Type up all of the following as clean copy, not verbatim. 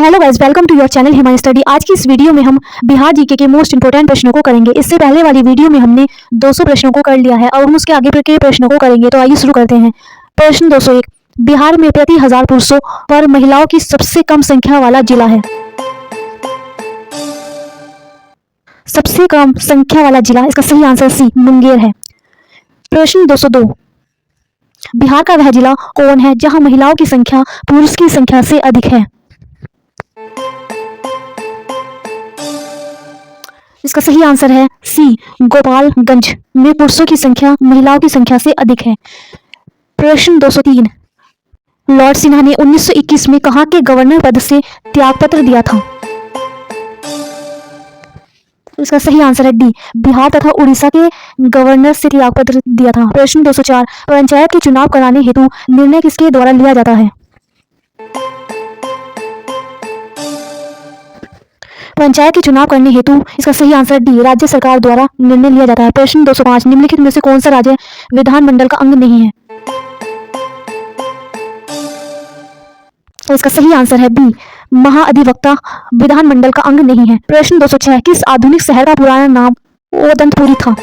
Hello guys, welcome to your channel Himani study. आज की इस वीडियो में हम बिहार जीके के मोस्ट इंपोर्टेंट प्रश्नों को करेंगे। इससे पहले वाली वीडियो में हमने 200 प्रश्नों को कर लिया है और हम उसके आगे के प्रश्नों को करेंगे। तो आइए शुरू करते हैं। प्रश्न 201, बिहार में प्रति 1000 पुरुषों पर महिलाओं की सबसे कम संख्या वाला जिला है। सबसे कम संख्या वाला जिला, इसका सही आंसर सी मुंगेर है। प्रश्न 202, बिहार का वह जिला कौन है जहां महिलाओं की संख्या पुरुष की संख्या से अधिक है। इसका सही आंसर है सी गोपालगंज में पुरुषों की संख्या महिलाओं की संख्या से अधिक है। प्रश्न 203, लॉर्ड सिन्हा ने 1921 में कहां के गवर्नर पद से त्यागपत्र दिया था। इसका सही आंसर है डी, बिहार तथा उड़ीसा के गवर्नर से त्यागपत्र दिया था। प्रश्न 204, पंचायत के चुनाव कराने हेतु निर्णय किसके द्वारा लिया जाता है। पंचायत के चुनाव करने हेतु इसका सही आंसर डी, राज्य सरकार द्वारा निर्णय लिया जाता है। प्रश्न 205, निम्नलिखित में से कौन सा राज्य विधानमंडल का अंग नहीं है। तो इसका सही आंसर है बी, महाअधिवक्ता विधानमंडल का अंग नहीं है। प्रश्न 206, किस आधुनिक शहर का पुराना नाम ओदंतपुरी था।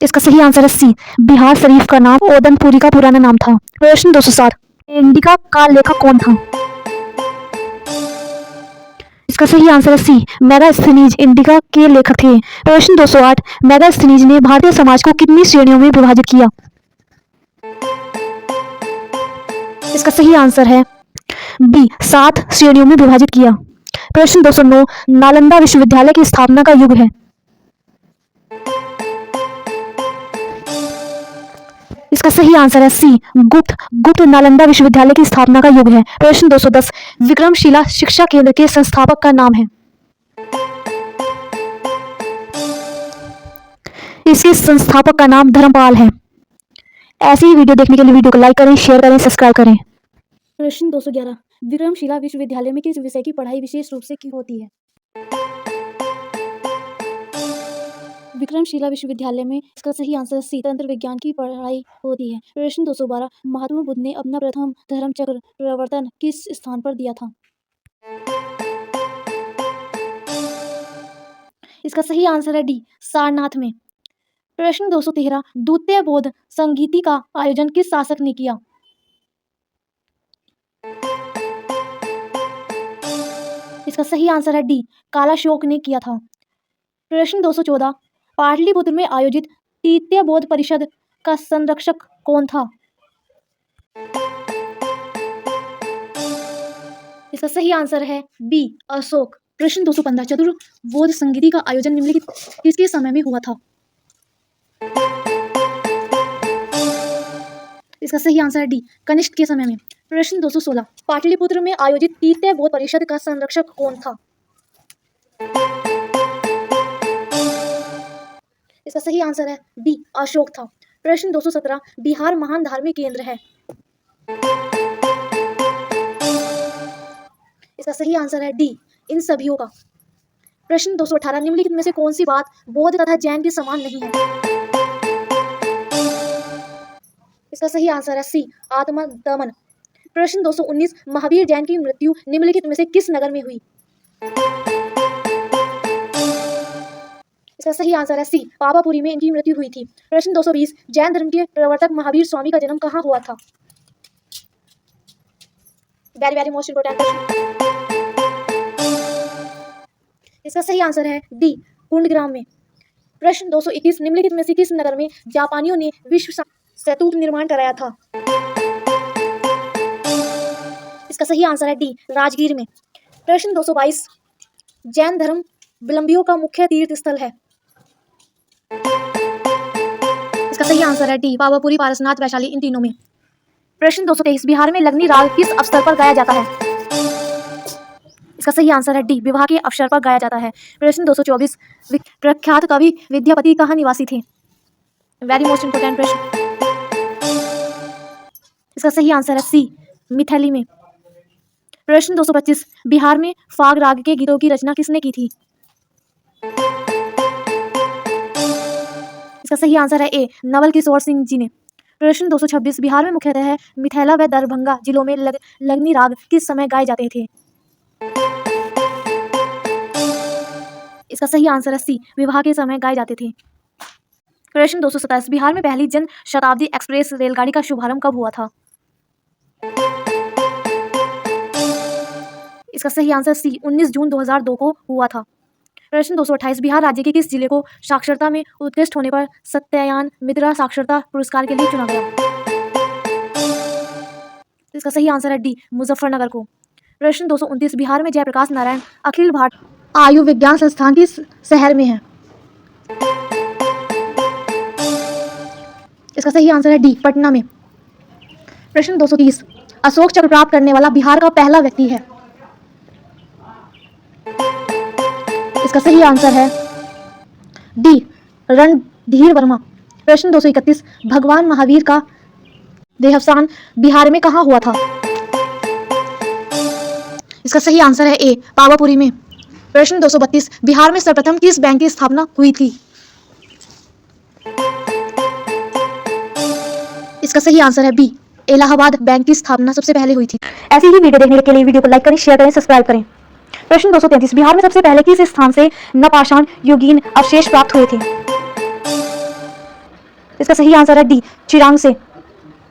इसका सही आंसर है सी, बिहार शरीफ का नाम ओदंतपुरी का पुराना नाम था। प्रश्न 207, इंडिका का लेखक कौन था। इसका सही आंसर है सी, मेगास्थनीज इंडिका के लेखक थे। प्रश्न 208, मेगास्थनीज ने भारतीय समाज को कितनी श्रेणियों में विभाजित किया। इसका सही आंसर है बी, 7 श्रेणियों में विभाजित किया। प्रश्न 209, नालंदा विश्वविद्यालय की स्थापना का युग है। इसका सही आंसर है सी, गुप्त नालंदा विश्वविद्यालय की स्थापना का युग है। प्रश्न 210, विक्रमशिला शिक्षा केंद्र के संस्थापक का नाम है। इसके संस्थापक का नाम धर्मपाल है। ऐसी ही वीडियो देखने के लिए वीडियो को लाइक करें, शेयर करें, सब्सक्राइब करें। प्रश्न 211, विक्रमशिला विश्वविद्यालय में किस विषय की पढ़ाई विशेष रूप से की होती है। विक्रमशिला विश्वविद्यालय में इसका सही आंसर सी, तंत्र विज्ञान की पढ़ाई होती है। प्रश्न 212, महात्मा बुद्ध ने अपना प्रथम धर्मचक्र प्रवर्तन किस स्थान पर दिया था। इसका सही आंसर है डी, सारनाथ में। प्रश्न 213, द्वितीय बौद्ध संगीति का आयोजन किस शासक ने किया। इसका सही आंसर है डी, कालाशोक ने किया था। प्रश्न 214, पाटलिपुत्र में आयोजित तृतीय बौद्ध परिषद का संरक्षक कौन था। इसका सही आंसर है बी, अशोक। प्रश्न 215, चतुर्बौद्ध संगीति का आयोजन निम्नलिखित किसके समय में हुआ था। इसका सही आंसर है डी, कनिष्क के समय में। प्रश्न 216, पाटलिपुत्र में आयोजित तृतीय बौद्ध परिषद का संरक्षक कौन था। इसका सही आंसर है बी, अशोक था। प्रश्न 217, बिहार महान धार्मिक केंद्र है। इसका सही आंसर है डी, इन सभीयों का। प्रश्न 218, निम्नलिखित में से कौन सी बात बौद्ध तथा जैन के समान नहीं है। इसका सही आंसर है सी, आत्मदमन। प्रश्न 219, महावीर जैन की मृत्यु निम्नलिखित में से किस नगर में हुई। इसका सही आंसर है सी, पावापुरी में इनकी मृत्यु हुई थी। प्रश्न 220, जैन धर्म के प्रवर्तक महावीर स्वामी का जन्म कहाँ हुआ था। Very very most important question. इसका सही आंसर है डी, कुंडग्राम में। प्रश्न 221, निम्नलिखित में से किस नगर में जापानियों ने विश्व सेतु निर्माण कराया था। इसका सही आंसर है डी, राजगीर में। प्रश्न 222, जैन धर्म विलंबियों का मुख्य तीर्थ स्थल है। इसका सही आंसर है डी, पावापुरी, पारसनाथ, वैशाली, इन तीनों में। प्रश्न 223, बिहार में लगनी राग किस अवसर पर गाया जाता है। इसका सही आंसर है डी, विवाह के अवसर पर गाया जाता है। प्रश्न 224, प्रख्यात कवि विद्यापति कहाँ निवासी थे। वेरी मोस्ट इंपोर्टेंट प्रश्न। इसका सही आंसर है सी, मिथिली में। प्रश्न 225, बिहार में फाग राग के गीतों की रचना किसने की थी। इसका सही आंसर है ए, नवल किशोर सिंह जी ने। प्रश्न 226 बिहार में मुख्यतः मिथिला व दरभंगा जिलों में लगनी राग किस समय गाए जाते थे? इसका सही आंसर है सी, विवाह के समय गाए जाते थे। प्रश्न 227 बिहार में पहली जन शताब्दी एक्सप्रेस रेलगाड़ी का शुभारंभ कब हुआ था? इसका सही आंसर सी, 19 जून 2002 को हुआ था। प्रश्न 228 बिहार राज्य के किस जिले को साक्षरता में उत्कृष्ट होने पर सत्यायन मित्रा साक्षरता पुरस्कार के लिए चुना गया? इसका सही आंसर है डी, मुजफ्फरनगर को। प्रश्न 229 बिहार में जयप्रकाश नारायण अखिल भारतीय आयुर्विज्ञान संस्थान किस शहर में है? इसका सही आंसर है डी, पटना में। प्रश्न 230 अशोक चक्र प्राप्त करने वाला बिहार का पहला व्यक्ति है? इसका सही आंसर है डी, रणधीर वर्मा। प्रश्न 231 भगवान महावीर का देहावसान बिहार में कहाँ हुआ था? इसका सही आंसर है ए, पावापुरी में। प्रश्न 232 बिहार में सर्वप्रथम किस बैंक की स्थापना हुई थी? इसका सही आंसर है बी, इलाहाबाद बैंक की स्थापना सबसे पहले हुई थी। ऐसी ही वीडियो देखने के लिए वीडियो को लाइक करें, शेयर करें, सब्सक्राइब करें। प्रश्न 233 बिहार में सबसे पहले किस स्थान से नवपाषाण युगीन अवशेष प्राप्त हुए थे? इसका सही आंसर है डी, चिरांग से।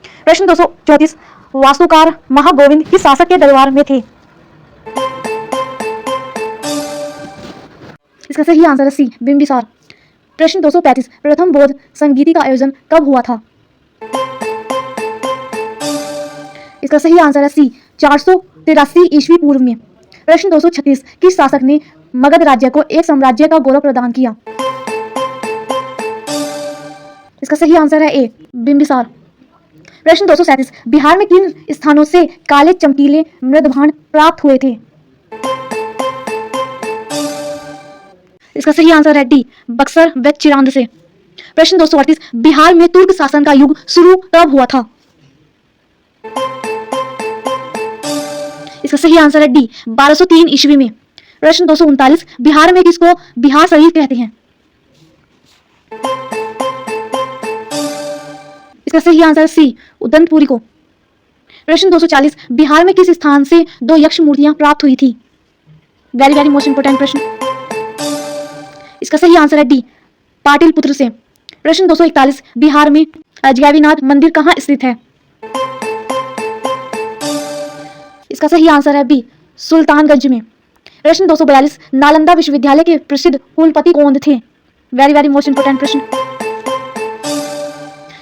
प्रश्न 234 वास्तुकार महागोविंद किस शासक के दरबार में थे? इसका सही आंसर है सी, बिंबिसार। प्रश्न 235 प्रथम बौद्ध संगीति का आयोजन कब हुआ था? इसका सही आंसर है सी, 483 ईस्वी पूर्व में। प्रश्न 236 किस शासक ने मगध राज्य को एक साम्राज्य का गौरव प्रदान किया? इसका सही आंसर है ए, बिंबिसार। प्रश्न 237 बिहार में किन स्थानों से काले चमकीले मृदभांड प्राप्त हुए थे? इसका सही आंसर है डी, बक्सर व चिरांद से। प्रश्न 238 बिहार में तुर्क शासन का युग शुरू कब हुआ था? इसका सही आंसर है डी, 1203 ईस्वी में। प्रश्न 239 बिहार में किसको बिहार शरीफ कहते हैं? इसका सही आंसर है सी, उदंतपुरी को। प्रश्न 240 बिहार में किस स्थान से 2 यक्ष मूर्तियां प्राप्त हुई थी? वेरी वेरी मोस्ट इंपोर्टेंट प्रश्न। इसका सही आंसर है डी, पाटिलपुत्र से। प्रश्न 241 बिहार में अजगैबीनाथ मंदिर कहाँ स्थित है? इसका सही आंसर है बी, सुल्तानगंज में। प्रश्न 242 नालंदा विश्वविद्यालय के प्रसिद्ध कुलपति कौन थे? वेरी वेरी मोस्ट इंपोर्टेंट प्रश्न।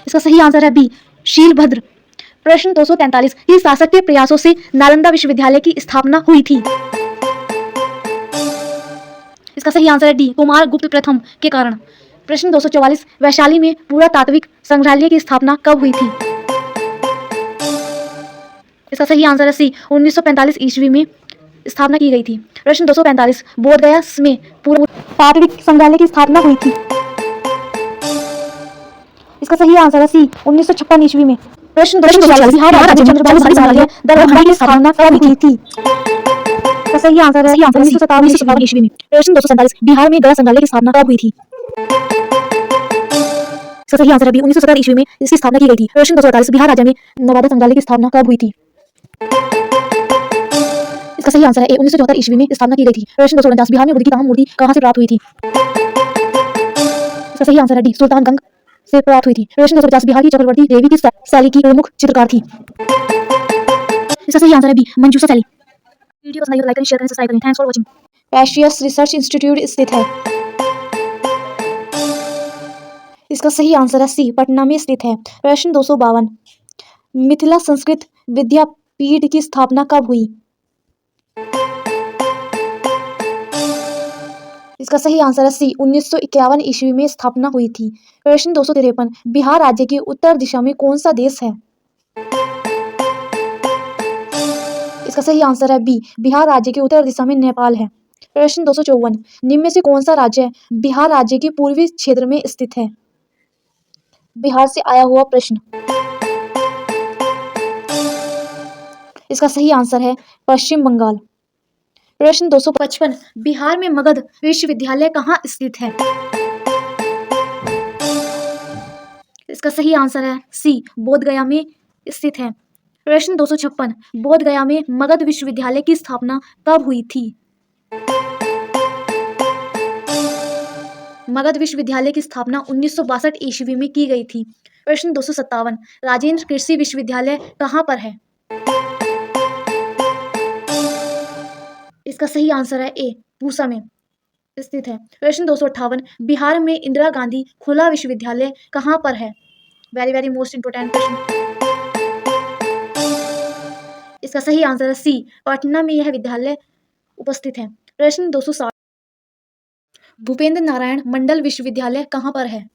इसका सही आंसर है बी, शीलभद्र। प्रश्न 243 किस शासक के प्रयासों से नालंदा विश्वविद्यालय की स्थापना हुई थी? इसका सही आंसर है डी, कुमार गुप्त प्रथम के कारण। प्रश्न 244 वैशाली में पुरातात्विक संग्रहालय की स्थापना कब हुई थी? इसका सही आंसर है सी, 1945 ईस्वी में स्थापना की गई थी। प्रश्न 245 बोधगया में पुरातात्विक संग्रहालय की स्थापना हुई थी। इसका सही आंसर है सी, 1956 ईस्वी में। प्रश्न 246 बिहार राज्य में संग्रहालय दरभंगा की स्थापना कब हुई थी? इसका सही आंसर है 1957 ईस्वी में। प्रश्न 247 बिहार में गया संग्रहालय की स्थापना कब हुई थी? इसका सही आंसर है बी, 1970 ईस्वी में इसकी स्थापना की गई थी। प्रश्न 248 बिहार राज्य में नवादा संग्रहालय की स्थापना कब हुई थी? इसका सही आंसर है ए, 1974 ईस्वी में स्थापना की गई थी। प्रश्न 249 बिहार में बुद्ध की तमाम मूर्ति कहां से प्राप्त हुई थी? इसका सही आंसर है डी, सुल्तानगंज से प्राप्त हुई थी। प्रश्न 250 बिहार की चक्रवर्ती देवी किस शैली की प्रमुख चित्रकार थी? इसका सही आंसर है बी, मंजूषा शैली। वीडियो पसंद आई तो लाइक करें, शेयर करें, सब्सक्राइब करें। Thanks for watching. पैट्रियस रिसर्च इंस्टीट्यूट स्थित है? इसका सही आंसर है सी, पटना में स्थित है। प्रश्न 252 मिथिला संस्कृत विद्यापीठ की स्थापना कब हुई? इसका सही आंसर है सी, 1951 ईस्वी में स्थापना हुई थी। प्रश्न 253 बिहार राज्य की उत्तर दिशा में कौन सा देश है? इसका सही आंसर है बी, बिहार राज्य के उत्तर दिशा में नेपाल है। प्रश्न 254 निम्न में से कौन सा राज्य बिहार राज्य के पूर्वी क्षेत्र में स्थित है? बिहार से आया हुआ प्रश्न। इसका सही आंसर है पश्चिम बंगाल। प्रश्न 255 बिहार में मगध विश्वविद्यालय कहाँ स्थित है? इसका सही आंसर है सी, बोधगया में स्थित है। प्रश्न 256, बोधगया में मगध विश्वविद्यालय की स्थापना कब हुई थी? मगध विश्वविद्यालय की स्थापना 1962 ईस्वी में की गई थी। प्रश्न 257, राजेंद्र कृषि विश्वविद्यालय कहाँ पर है? इसका सही आंसर है ए, पूसा में स्थित है। प्रश्न 258, बिहार में इंदिरा गांधी खुला विश्वविद्यालय कहाँ पर है? वेरी वेरी मोस्ट इंपोर्टेंट प्रश्न। इसका सही आंसर है सी, पटना में यह विद्यालय उपस्थित है। प्रश्न 260, भूपेंद्र नारायण मंडल विश्वविद्यालय कहाँ पर है?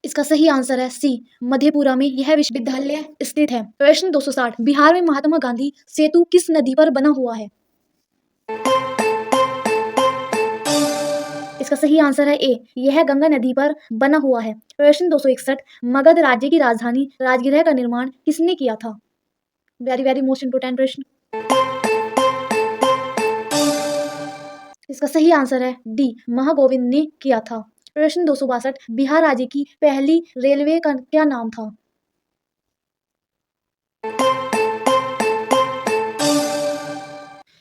इसका सही आंसर है सी, मधेपुरा में यह विश्वविद्यालय स्थित है। प्रश्न 260, बिहार में महात्मा गांधी सेतु किस नदी पर बना हुआ है? इसका सही आंसर है ए, यह गंगा नदी पर बना हुआ है। प्रश्न 261, मगध राज्य की राजधानी राजगृह का निर्माण किसने किया था? वेरी वेरी मोस्ट इंपोर्टेंट प्रश्न। इसका सही आंसर है डी, महागोविंद ने किया था। प्रश्न 262, बिहार राज्य की पहली रेलवे का क्या नाम था?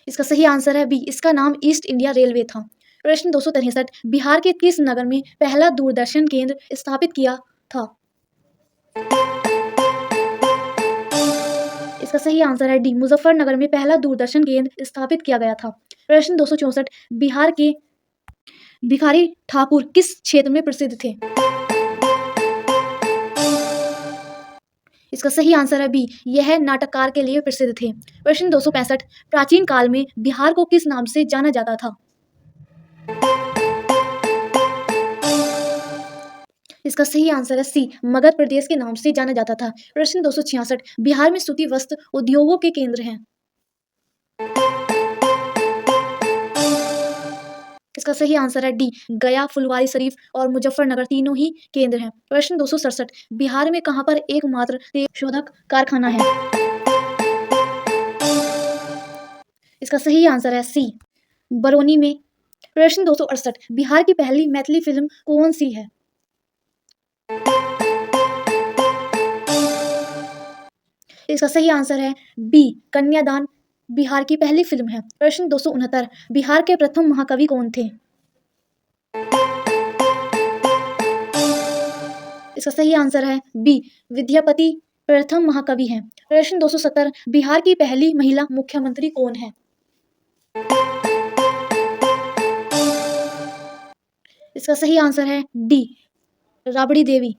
इसका सही आंसर है बी, इसका नाम ईस्ट इंडिया रेलवे था। प्रश्न 263, बिहार के किस नगर में पहला दूरदर्शन केंद्र स्थापित किया था? इसका सही आंसर है डी, मुजफ्फरनगर में पहला दूरदर्शन केंद्र स्थापित किया गया था। प्रश्न 264, बिहार के भिखारी ठाकुर किस क्षेत्र में प्रसिद्ध थे? इसका सही आंसर है बी, यह नाटककार के लिए प्रसिद्ध थे। प्रश्न 265, प्राचीन काल में बिहार को किस नाम से जाना जाता था? इसका सही आंसर है सी, मगध प्रदेश के नाम से जाना जाता था। प्रश्न 266, बिहार में सूती वस्त्र उद्योगों के केंद्र हैं। इसका सही आंसर है डी, गया, फुलवारी शरीफ और मुजफ्फरनगर तीनों ही केंद्र हैं। प्रश्न 267, बिहार में कहां पर एकमात्र तेल शोधक कारखाना है? इसका सही आंसर है सी, बरौनी में। प्रश्न 268, बिहार की पहली मैथिली फिल्म कौन सी है? इसका सही आंसर है बी, कन्यादान बिहार की पहली फिल्म है। प्रश्न 269, बिहार के प्रथम महाकवि कौन थे? इसका सही आंसर है बी, विद्यापति प्रथम महाकवि हैं। प्रश्न 270, बिहार की पहली महिला मुख्यमंत्री कौन है? इसका सही आंसर है डी, राबड़ी देवी।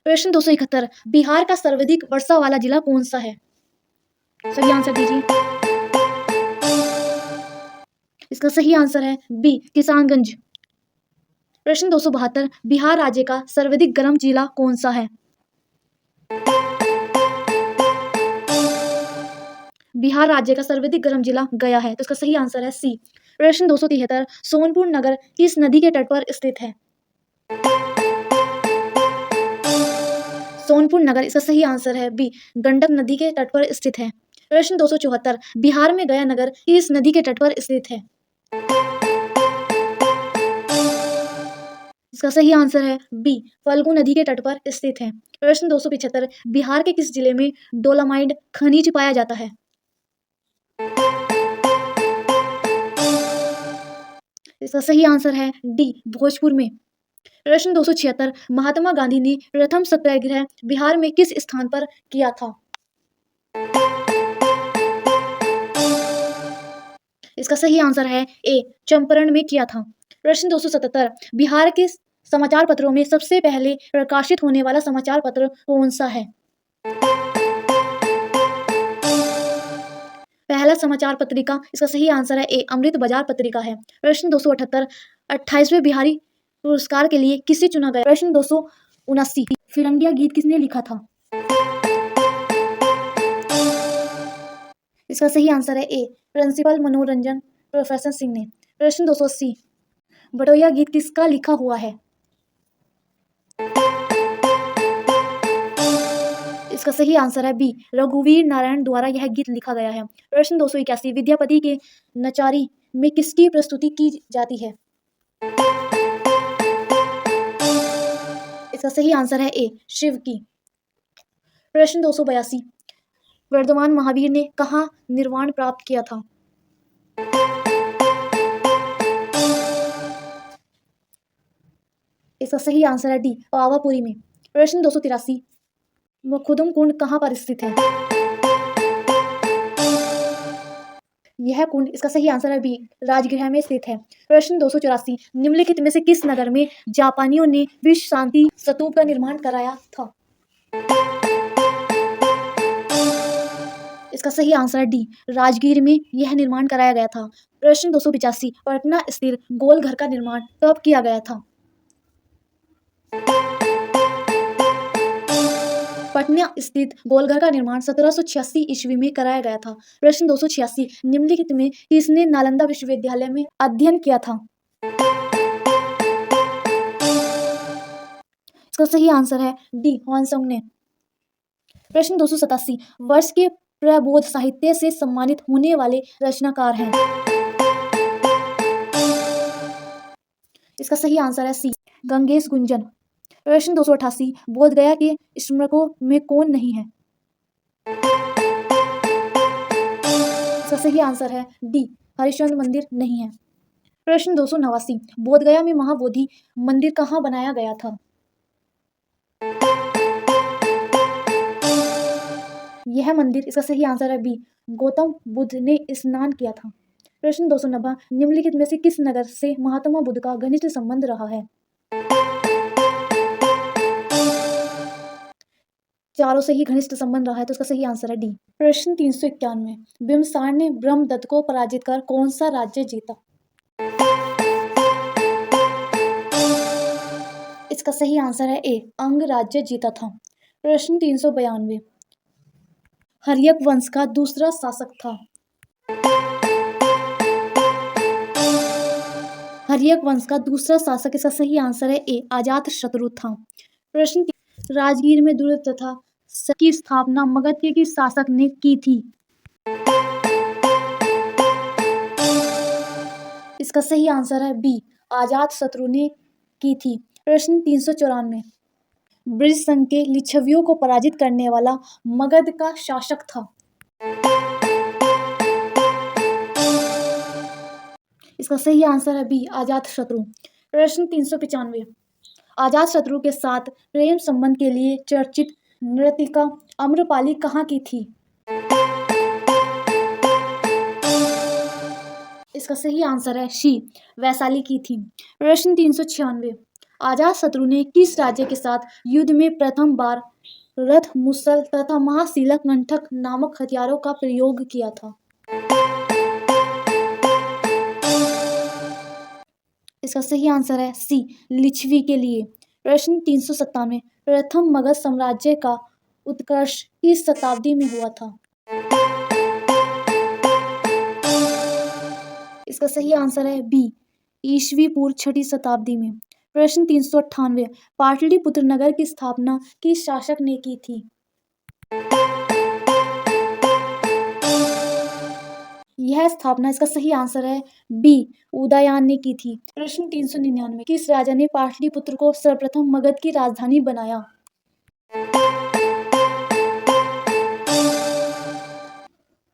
प्रश्न 271, बिहार का सर्वाधिक वर्षा वाला जिला कौन सा है? सही आंसर दीजिए। इसका सही आंसर है बी, किशनगंज। प्रश्न 272, बिहार राज्य का सर्वाधिक गर्म जिला कौन सा है? बिहार राज्य का सर्वाधिक गर्म जिला गया है, तो इसका सही आंसर है सी। प्रश्न 273, सोनपुर नगर किस नदी के तट पर स्थित है? सोनपुर नगर, इसका सही आंसर है बी, गंडक नदी के तट पर स्थित है। प्रश्न 274, बिहार में गया नगर किस नदी के तट पर स्थित है? इसका सही आंसर है बी, फल्गु नदी के तट पर स्थित है। प्रश्न 275, बिहार के किस जिले में डोलामाइट खनिज पाया जाता है? इसका सही आंसर है डी, भोजपुर में। प्रश्न 276, महात्मा गांधी ने प्रथम सत्याग्रह बिहार में किस स्थान पर किया था? इसका सही आंसर है ए, चंपारण में किया था। प्रश्न 277, बिहार के समाचार पत्रों में सबसे पहले प्रकाशित होने वाला समाचार पत्र कौन सा है? पहला समाचार पत्रिका, इसका सही आंसर है ए, अमृत बाजार पत्रिका है। प्रश्न 278, 28वें बिहारी पुरस्कार के लिए किसे चुना गया? प्रश्न 279, फिरंगिया गीत किसने लिखा था? इसका सही आंसर है ए, प्रिंसिपल मनोरंजन प्रोफेसर सिंह ने। प्रश्न 280, बटोया गीत किसका लिखा हुआ है? इसका सही आंसर है बी, रघुवीर नारायण द्वारा यह गीत लिखा गया है। प्रश्न 281, विद्यापति के नचारी में किसकी प्रस्तुति की जाती है? इसका सही आंसर है ए, शिव की। प्रश्न 282, वर्धमान महावीर ने कहाँ निर्वाण प्राप्त किया था? इसका सही आंसर है डी, पावापुरी में। प्रश्न 283, मुखुदम कुंड कहाँ पर स्थित है? यह कुंड, इसका सही आंसर है बी, राजगृह में स्थित है। प्रश्न 284, निम्नलिखित में से किस नगर में जापानियों ने विश्व शांति स्तूप का निर्माण कराया था? इसका सही आंसर है डी, राजगीर में यह निर्माण कराया गया था। प्रश्न 285, पटना स्थित गोलघर का निर्माण कब किया गया था? पटना स्थित गोलघर का निर्माण 1786 ईस्वी में कराया गया था। प्रश्न 286, निम्नलिखित में किसने नालंदा विश्वविद्यालय में अध्ययन किया था? इसका सही आंसर है डी, ह्वानसंग ने। प्रश्न 287, वर्ष के प्रबोध साहित्य से सम्मानित होने वाले रचनाकार हैं? इसका सही आंसर है सी, गंगेश गुंजन। प्रश्न 288, बोधगया के स्मारकों में कौन नहीं है? इसका सही आंसर है डी, हरिश्चंद्र मंदिर नहीं है। प्रश्न 289, बोधगया में महाबोधि मंदिर कहाँ बनाया गया था? यह मंदिर, इसका सही आंसर है बी, गौतम बुद्ध ने स्नान किया था। प्रश्न 290, निम्नलिखित में से किस नगर से महात्मा बुद्ध का घनिष्ठ संबंध रहा है? चारों से ही घनिष्ठ संबंध रहा है, तो इसका सही आंसर है डी। प्रश्न 391, बिम्बसार ने ब्रह्मदत्त को पराजित कर कौन सा राज्य जीता? इसका सही आंसर है ए, अंग राज्य जीता था। प्रश्न 392, हर्यक वंश का दूसरा शासक था? हर्यक वंश का दूसरा शासक, इसका सही आंसर है ए, अजातशत्रु था। प्रश्न, राजगीर में दुर्ग तथा की स्थापना मगध के किस शासक ने की थी? इसका सही आंसर है बी, अजातशत्रु ने की थी। प्रश्न 394, ब्रज संघ के लिच्छवियों को पराजित करने वाला मगध का शासक था? इसका सही आंसर है बी, अजातशत्रु। प्रश्न 395, अजातशत्रु के साथ प्रेम संबंध के लिए चर्चित नर्तिका आम्रपाली कहाँ की थी? इसका सही आंसर है सी, वैशाली की थी। प्रश्न 396, अजातशत्रु ने किस राज्य के साथ युद्ध में प्रथम बार रथ, मुसल तथा महाशिला कंठक नामक हथियारों का प्रयोग किया था? इसका सही आंसर है सी, लिच्छवी के लिए। प्रश्न 397, प्रथम मगध साम्राज्य का उत्कर्ष किस शताब्दी में हुआ था? इसका सही आंसर है बी, ईस्वी पूर्व 6वीं शताब्दी में। प्रश्न 398, पाटलिपुत्र नगर की स्थापना किस शासक ने की थी? यह स्थापना, इसका सही आंसर है बी, उदयन ने की थी। प्रश्न 399, किस राजा ने पाटलिपुत्र को सर्वप्रथम मगध की राजधानी बनाया?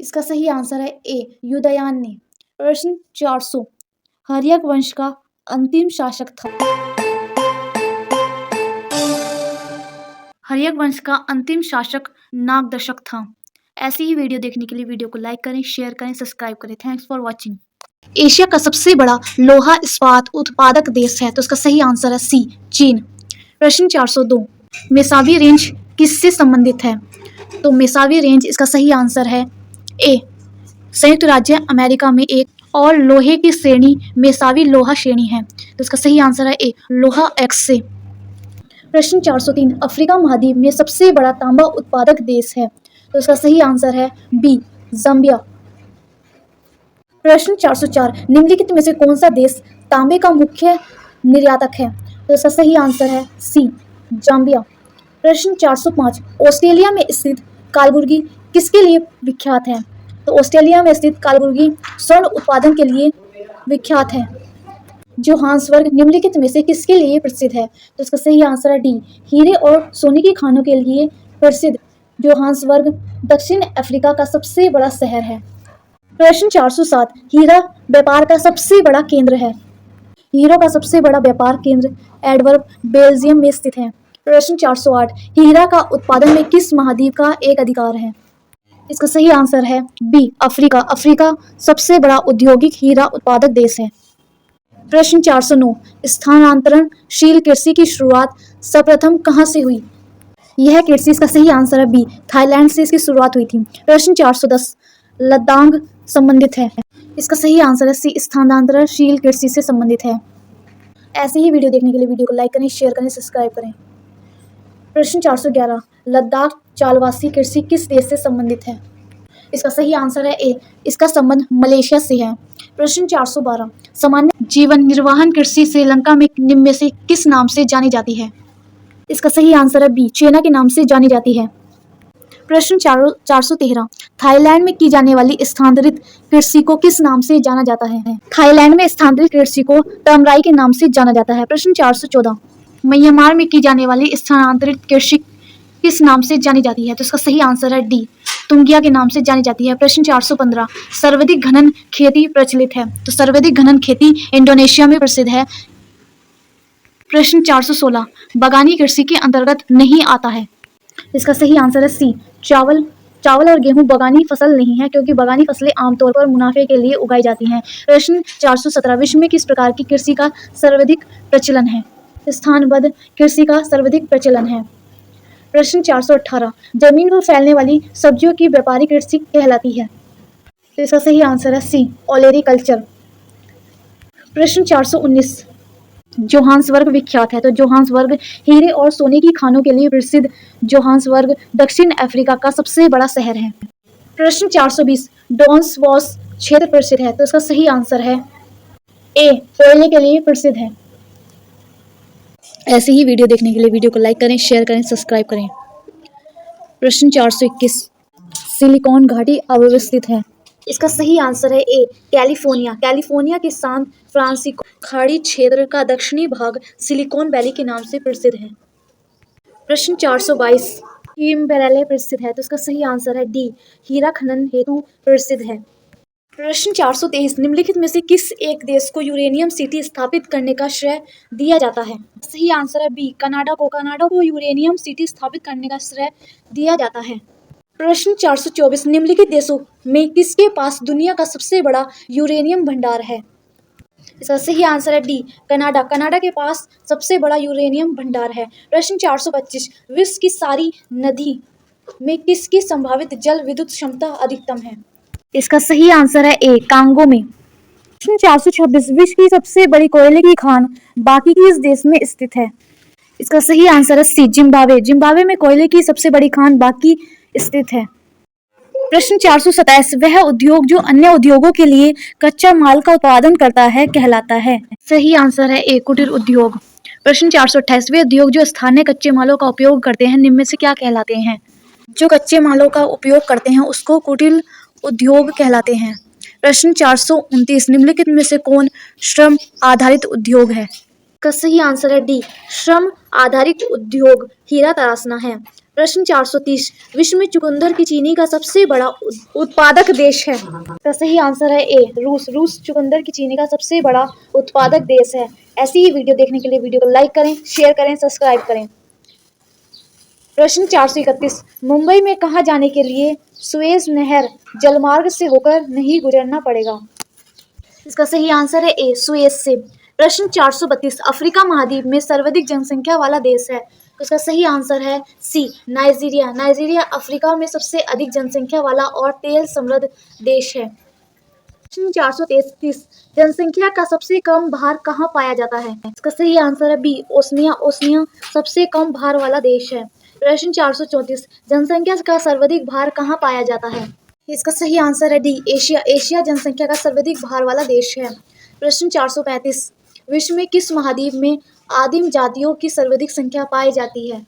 इसका सही आंसर है ए, उदयन ने। प्रश्न 400, हर्यक वंश का अंतिम शासक था? हर्यक वंश का अंतिम शासक नागदशक था। ऐसी ही वीडियो देखने के लिए वीडियो को लाइक करें, शेयर करें, सब्सक्राइब करें। Thanks for watching. एशिया का सबसे बड़ा लोहा इस्पात उत्पादक देश है, तो इसका सही आंसर है सी, चीन। प्रश्न 402, मेसावी रेंज किससे संबंधित है? तो मेसावी रेंज, इसका सही आंसर है ए, संयुक्त राज्य अमेरिका में एक और लोहे की श्रेणी मेसावी लोहा श्रेणी है, तो इसका सही आंसर है ए, लोहा एक्स से। प्रश्न 403, अफ्रीका महाद्वीप में सबसे बड़ा तांबा उत्पादक देश है, तो इसका सही आंसर है बी, जाम्बिया। प्रश्न 404, निम्नलिखित में से कौन सा देश तांबे का मुख्य निर्यातक है? तो इसका सही आंसर है सी, जाम्बिया। प्रश्न 405, ऑस्ट्रेलिया में स्थित कालबुर्गी किसके लिए विख्यात है? तो ऑस्ट्रेलिया में स्थित कालबुर्गी स्वर्ण उत्पादन के लिए विख्यात है। जोहान्सबर्ग निम्नलिखित में से किसके लिए प्रसिद्ध है? तो इसका सही आंसर है डी, हीरे और सोने की खानों के लिए प्रसिद्ध जोहान्सबर्ग दक्षिण अफ्रीका का सबसे बड़ा शहर है। प्रश्न 407, हीरा व्यापार का सबसे बड़ा केंद्र है। हीरो का सबसे बड़ा व्यापार केंद्र एडवर्ब बेल्जियम में स्थित है। प्रश्न 408, हीरा का उत्पादन में किस महाद्वीप का एक अधिकार है? इसका सही आंसर है बी, अफ्रीका। अफ्रीका सबसे बड़ा औद्योगिक हीरा उत्पादक देश है। प्रश्न 409, स्थानांतरणशील कृषि की शुरुआत सर्वप्रथम कहाँ से हुई? यह कृषि, इसका सही आंसर है बी, थाईलैंड से इसकी शुरुआत हुई थी। प्रश्न 410, लद्दाख संबंधित है। इसका सही आंसर है सी, स्थानांतरणशील कृषि से संबंधित है। ऐसे ही वीडियो देखने के लिए वीडियो को लाइक करें, शेयर करें, सब्सक्राइब करें। प्रश्न 411, लद्दाख चालवासी कृषि किस देश से संबंधित है? इसका सही आंसर है ए, इसका संबंध मलेशिया से है। प्रश्न 412, सामान्य जीवन निर्वाहन कृषि श्रीलंका में निम्न में से किस नाम से जानी जाती है? इसका सही आंसर है बी, चेना के नाम से जानी जाती है। प्रश्न 413, थाईलैंड में की जाने वाली स्थानांतरित कृषि को किस नाम से जाना जाता है? थाईलैंड में स्थानांतरित कृषि को तमराई के नाम से जाना जाता है। प्रश्न 414, म्यांमार में की जाने वाली स्थानांतरित कृषि किस नाम से जानी जाती है? तो इसका सही आंसर है डी, तुंगिया के नाम से जानी जाती है। प्रश्न 415, सर्वाधिक घनन खेती प्रचलित है। तो सर्वाधिक घनन खेती इंडोनेशिया में प्रसिद्ध है। प्रश्न 416, बागानी कृषि के अंतर्गत नहीं आता है। इसका सही आंसर है सी, चावल और गेहूं बागानी फसल नहीं है, क्योंकि बागानी फसलें आमतौर पर मुनाफे के लिए उगाई जाती हैं। प्रश्न 417, विश्व में किस प्रकार की कृषि का सर्वाधिक प्रचलन है? स्थानबद्ध कृषि का सर्वाधिक प्रचलन है। प्रश्न 418, जमीन पर फैलने वाली सब्जियों की व्यापारिक कृषि कहलाती है। तो इसका सही आंसर है सी, ओलेरीकल्चर। प्रश्न 419, जोहान्सबर्ग विख्यात है। तो जोहान्सबर्ग हीरे और सोने की खानों के लिए प्रसिद्ध जोहान्सबर्ग दक्षिण अफ्रीका का सबसे बड़ा शहर है। प्रश्न 420, डॉन्स वॉस क्षेत्र प्रसिद्ध है। तो इसका सही आंसर है ए, कोयले के लिए प्रसिद्ध है। ऐसे ही वीडियो देखने के लिए वीडियो को लाइक करें, शेयर करें, सब्सक्राइब करें। प्रश्न 421, सिलिकॉन घाटी अवस्थित है। इसका सही आंसर है ए, कैलिफोर्निया। कैलिफोर्निया के सैन फ्रांसिस्को खाड़ी क्षेत्र का दक्षिणी भाग सिलिकॉन वैली के नाम से प्रसिद्ध है। प्रश्न 422, किम्बेरले प्रसिद्ध है। तो इसका सही आंसर है डी, हीरा खनन हेतु प्रसिद्ध है। प्रश्न 423, निम्नलिखित में से किस एक देश को यूरेनियम सिटी स्थापित करने का श्रेय दिया जाता है? सही आंसर है बी, कनाडा को। कनाडा को यूरेनियम सिटी स्थापित करने का श्रेय दिया जाता है। प्रश्न 424, निम्नलिखित देशों में किसके पास दुनिया का सबसे बड़ा यूरेनियम भंडार है? इसका सही आंसर है डी, कनाडा। कनाडा के पास सबसे बड़ा यूरेनियम भंडार है। प्रश्न 425, विश्व की सारी नदी में किसकी संभावित जल विद्युत क्षमता अधिकतम है? इसका सही आंसर है ए, कांगो में। प्रश्न 426, विश्व की सबसे बड़ी कोयले की खान बाकी किस देश में स्थित है? इसका सही आंसर है सी, जिम्बाब्वे। जिम्बाब्वे में कोयले की सबसे बड़ी खान बाकी स्थित है। प्रश्न 427, वह उद्योग जो अन्य उद्योगों के लिए कच्चा माल का उत्पादन करता है कहलाता है। सही आंसर है ए, कुटीर उद्योग। प्रश्न 428, वे उद्योग जो स्थानीय कच्चे मालों का उपयोग करते हैं निम्न में से क्या कहलाते हैं? जो कच्चे मालों का उपयोग करते हैं उसको कुटीर उद्योग कहलाते हैं। प्रश्न 429, निम्नलिखित में से कौन श्रम आधारित उद्योग है? का सही आंसर है डी, श्रम आधारित उद्योग हीरा तराशना है। प्रश्न 430, विश्व में चुकंदर की चीनी का सबसे बड़ा उत्पादक देश है। का सही आंसर है ए, रूस। रूस चुकंदर की चीनी का सबसे बड़ा उत्पादक देश है। ऐसी ही वीडियो देखने के लिए वीडियो को लाइक करें, शेयर करें, सब्सक्राइब करें। प्रश्न 431, मुंबई में कहाँ जाने के लिए सुएज नहर जलमार्ग से होकर नहीं गुजरना पड़ेगा? इसका सही आंसर है ए, सुएज से। प्रश्न 432, अफ्रीका महाद्वीप में सर्वाधिक जनसंख्या वाला देश है। तो इसका सही आंसर है सी, नाइजीरिया। नाइजीरिया अफ्रीका में सबसे अधिक जनसंख्या वाला और तेल समृद्ध देश है। प्रश्न 433, जनसंख्या का सबसे कम भार कहाँ पाया जाता है? इसका सही आंसर है बी, ओसनिया। ओसनिया सबसे कम भार वाला देश है। प्रश्न 434, जनसंख्या का सर्वाधिक भार कहाँ पाया जाता है? इसका सही आंसर है डी, एशिया। एशिया जनसंख्या का सर्वाधिक भार वाला देश है। प्रश्न 435, विश्व में किस महाद्वीप में आदिम जातियों की सर्वाधिक संख्या पाई जाती है?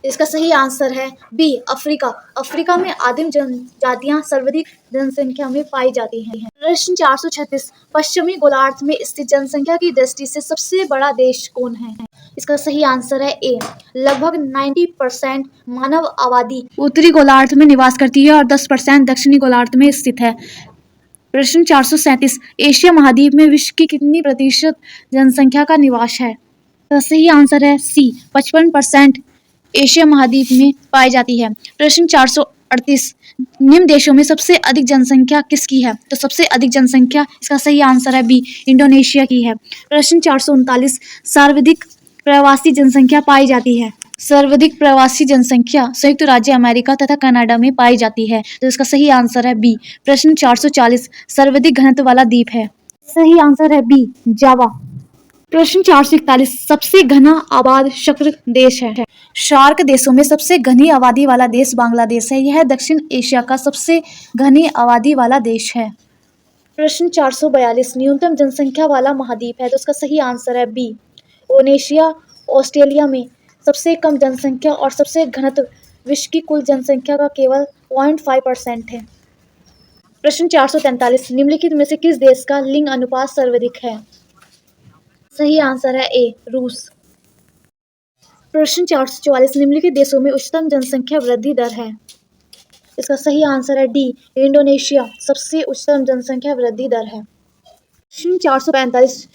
इसका सही आंसर है बी अफ्रीका। अफ्रीका में आदिम जनजातियां सर्वाधिक जनसंख्या में पाई जाती हैं। प्रश्न 436, पश्चिमी गोलार्ध में स्थित जनसंख्या की दृष्टि से सबसे बड़ा देश कौन है? इसका सही आंसर है ए। लगभग 90% मानव आबादी उत्तरी गोलार्ध में निवास करती है और 10% दक्षिणी गोलार्ध में स्थित है। प्रश्न 437, एशिया महाद्वीप में विश्व की कितनी प्रतिशत जनसंख्या का निवास है? तो सही आंसर है सी 55% एशिया महाद्वीप में पाई जाती है। प्रश्न 438, निम्न देशों में सबसे अधिक जनसंख्या किसकी है? तो सबसे अधिक जनसंख्या इसका सही आंसर है बी इंडोनेशिया की है। प्रश्न 439, सर्वाधिक प्रवासी जनसंख्या पाई जाती है। सर्वाधिक प्रवासी जनसंख्या संयुक्त राज्य अमेरिका तथा कनाडा में पाई जाती है। तो इसका सही आंसर है बी। प्रश्न 440, सर्वाधिक घनत्व वाला द्वीप है। सही आंसर है बी जावा। प्रश्न 441, सबसे घना आबाद शक्र देश है। शार्क देशों में सबसे घनी आबादी वाला देश बांग्लादेश है। यह दक्षिण एशिया का सबसे घनी आबादी वाला देश है। प्रश्न 442, न्यूनतम जनसंख्या वाला महाद्वीप है। तो इसका सही आंसर है बी ओनेशिया। ऑस्ट्रेलिया में सबसे कम जनसंख्या और सबसे घनत्व विश्व की कुल जनसंख्या का केवल 0.5% है। प्रश्न 443, निम्नलिखित में से किस देश का लिंग अनुपात सर्वाधिक है? सही आंसर है ए रूस। प्रश्न 444, निम्नलिखित देशों में उच्चतम जनसंख्या वृद्धि दर है? इसका सही आंसर है डी इंडोनेशिया सबसे उच्चतम जनसंख्या वृद्धि दर है। प्रश्न 445,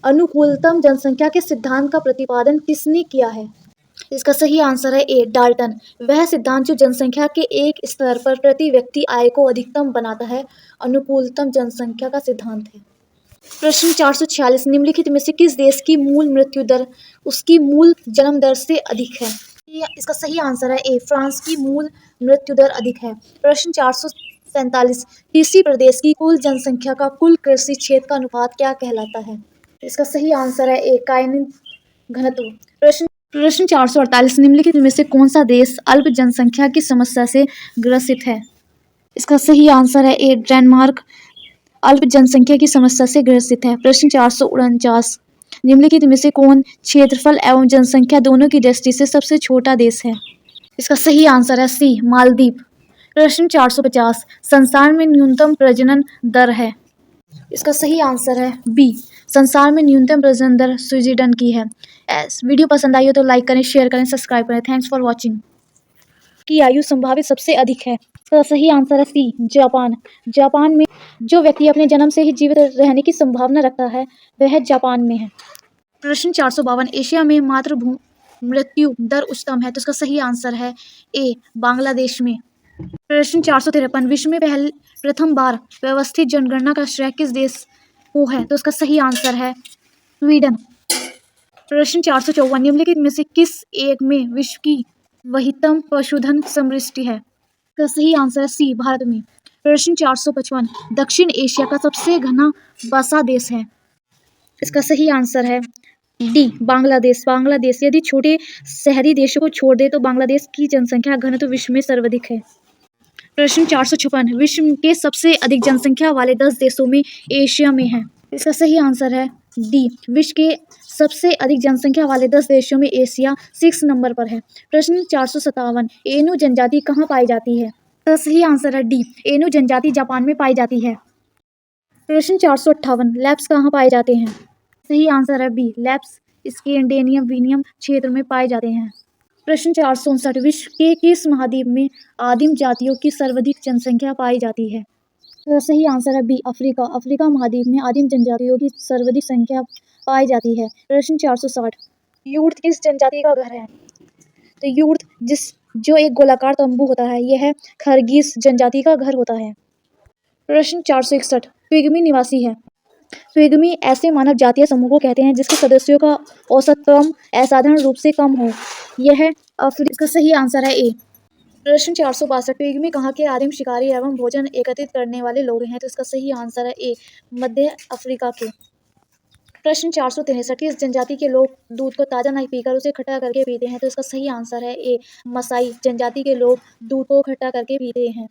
अनुकूलतम जनसंख्या के सिद्धांत का प्रतिपादन किसने किया है? इसका सही आंसर है ए डाल्टन। वह सिद्धांत जो जनसंख्या के एक स्तर पर प्रति व्यक्ति आय को अधिकतम बनाता है अनुकूलतम जनसंख्या का सिद्धांत है। प्रश्न 446, निम्नलिखित में से किस देश की मूल मृत्यु दर उसकी मूल जन्म दर से अधिक है? इसका सही आंसर है ए फ्रांस की मूल मृत्यु दर अधिक है। प्रश्न 447, किसी प्रदेश की कुल जनसंख्या का कुल कृषि क्षेत्र का अनुपात क्या कहलाता है? इसका सही आंसर है ए कायनिक घनत्व। प्रश्न 448, निम्नलिखित में से कौन सा देश अल्प जनसंख्या की समस्या से ग्रसित है? इसका सही आंसर है ए डेनमार्क अल्प जनसंख्या की समस्या से ग्रसित है। प्रश्न 449, निम्नलिखित में से कौन क्षेत्रफल एवं जनसंख्या दोनों की दृष्टि से सबसे छोटा देश है? इसका सही आंसर है सी मालदीव। प्रश्न 450, संसार में न्यूनतम प्रजनन दर है? इसका सही आंसर है बी संसार में न्यूनतम प्रजनन दर स्वीडन की है। वीडियो पसंद आई हो तो लाइक करें, शेयर करें, सब्सक्राइब करें। Thanks for watching. की आयु संभावित सबसे अधिक है? तो सही आंसर है सी जापान। जापान में जो व्यक्ति अपने जन्म से ही जीवित रहने की संभावना रखता है वह जापान में है। प्रश्न 452, एशिया में मातृ मृत्यु दर उच्चतम है। तो इसका सही आंसर है ए बांग्लादेश में। प्रश्न 453, विश्व में प्रथम बार व्यवस्थित जनगणना का श्रेय किस देश को है? तो इसका सही आंसर है स्वीडन। प्रश्न 454, निम्नलिखित में से किस एक में विश्व की वहीतम पशुधन समृष्टि है? तो सही आंसर है सी भारत में। प्रश्न 455, दक्षिण एशिया का सबसे घना बसा देश है? इसका सही आंसर है डी बांग्लादेश। बांग्लादेश यदि छोटे शहरी देशों को छोड़ दे तो बांग्लादेश की जनसंख्या घनत्व विश्व में सर्वाधिक है। प्रश्न 456, विश्व के सबसे अधिक जनसंख्या वाले 10 देशों में एशिया में है? इसका सही आंसर है डी विश्व के सबसे अधिक जनसंख्या वाले 10 देशों में एशिया 6 नंबर पर है। प्रश्न 457, एनु जनजाति कहाँ पाई जाती है? तो सही आंसर है डी एनु जनजाति जापान में पाई जाती है। प्रश्न 458, लैप्स कहाँ पाए जाते हैं? सही आंसर है बी लैप्स स्कैंडिनेवियन क्षेत्र में पाए जाते हैं। प्रश्न 459, विश्व के किस महाद्वीप में आदिम जातियों की सर्वाधिक जनसंख्या पाई जाती है? तो सही आंसर है बी अफ्रीका। अफ्रीका महाद्वीप में आदिम जनजातियों की सर्वाधिक संख्या पाई जाती है। प्रश्न 460, यूर्ट किस जनजाति का घर है? तो यूर्ट जो एक गोलाकार तंबू होता है यह खरगीज जनजाति का घर होता है। प्रश्न 461, पिग्मी निवासी है? पिग्मी ऐसे मानव जातीय समूह को कहते हैं जिसके सदस्यों का औसत क्रम असाधारण रूप से कम हो। यह अफ्रीका का सही आंसर है ए। प्रश्न 462, पिग्मी कहाँ के आदिम शिकारी एवं भोजन एकत्रित करने वाले लोग हैं? तो इसका सही आंसर है ए मध्य अफ्रीका के। प्रश्न 463, किस जनजाति के लोग दूध को ताज़ा नहीं पीकर उसे खट्टा करके पीते हैं? तो इसका सही आंसर है ए मसाई जनजाति के लोग दूध को खट्टा करके पीते हैं।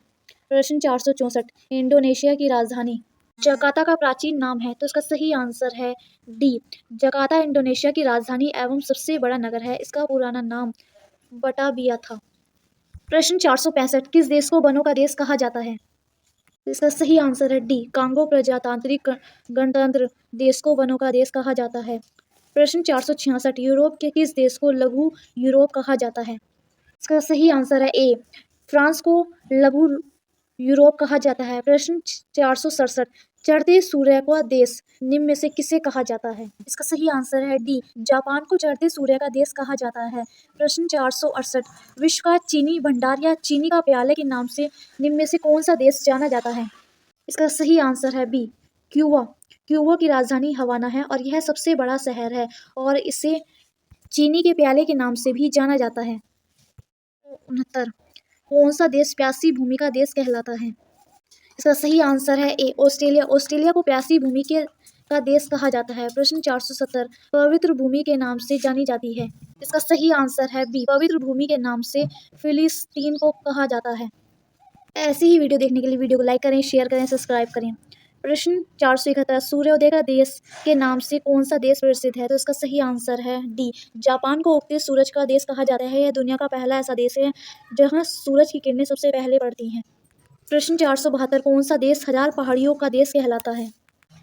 प्रश्न 464, इंडोनेशिया की राजधानी जकार्ता का प्राचीन नाम है? तो इसका सही आंसर है डी जकार्ता इंडोनेशिया की राजधानी एवं सबसे बड़ा नगर है। इसका पुराना नाम बटाविया था। प्रश्न 465, किस देश को वनों का देश कहा जाता है? इसका सही आंसर है डी, कांगो प्रजातांत्रिक गणतंत्र देश को वनों का देश कहा जाता है। प्रश्न 466, यूरोप के किस देश को लघु यूरोप कहा जाता है? इसका सही आंसर है ए, फ्रांस को लघु यूरोप कहा जाता है। प्रश्न 467, चढ़ते सूर्य का देश निम्न में से किसे कहा जाता है? इसका सही आंसर है डी, जापान को चढ़ते सूर्य का देश कहा जाता है। प्रश्न 468, विश्व का चीनी भंडार या चीनी का प्याले के नाम से निम्न में से कौन सा देश जाना जाता है? इसका सही आंसर है बी, क्यूबा। क्यूबा की राजधानी हवाना है और यह सबसे बड़ा शहर है और इसे चीनी के प्याले के नाम से भी जाना जाता है। 69, कौन सा देश प्यासी भूमि का देश कहलाता है? इसका सही आंसर है ए, ऑस्ट्रेलिया। ऑस्ट्रेलिया को प्यासी भूमि का देश कहा जाता है। प्रश्न 470, पवित्र भूमि के नाम से जानी जाती है? इसका सही आंसर है बी, पवित्र भूमि के नाम से फिलिस्तीन को कहा जाता है। ऐसी ही वीडियो देखने के लिए वीडियो को लाइक करें, शेयर करें, सब्सक्राइब करें। प्रश्न 471, सूर्योदय का देश के नाम से कौन सा देश प्रसिद्ध है? तो इसका सही आंसर है डी, जापान को उगते सूरज का देश कहा जाता है। यह दुनिया का पहला ऐसा देश है जहां सूरज की किरणें सबसे पहले पड़ती हैं। प्रश्न 472, कौन सा देश हजार पहाड़ियों का देश कहलाता है?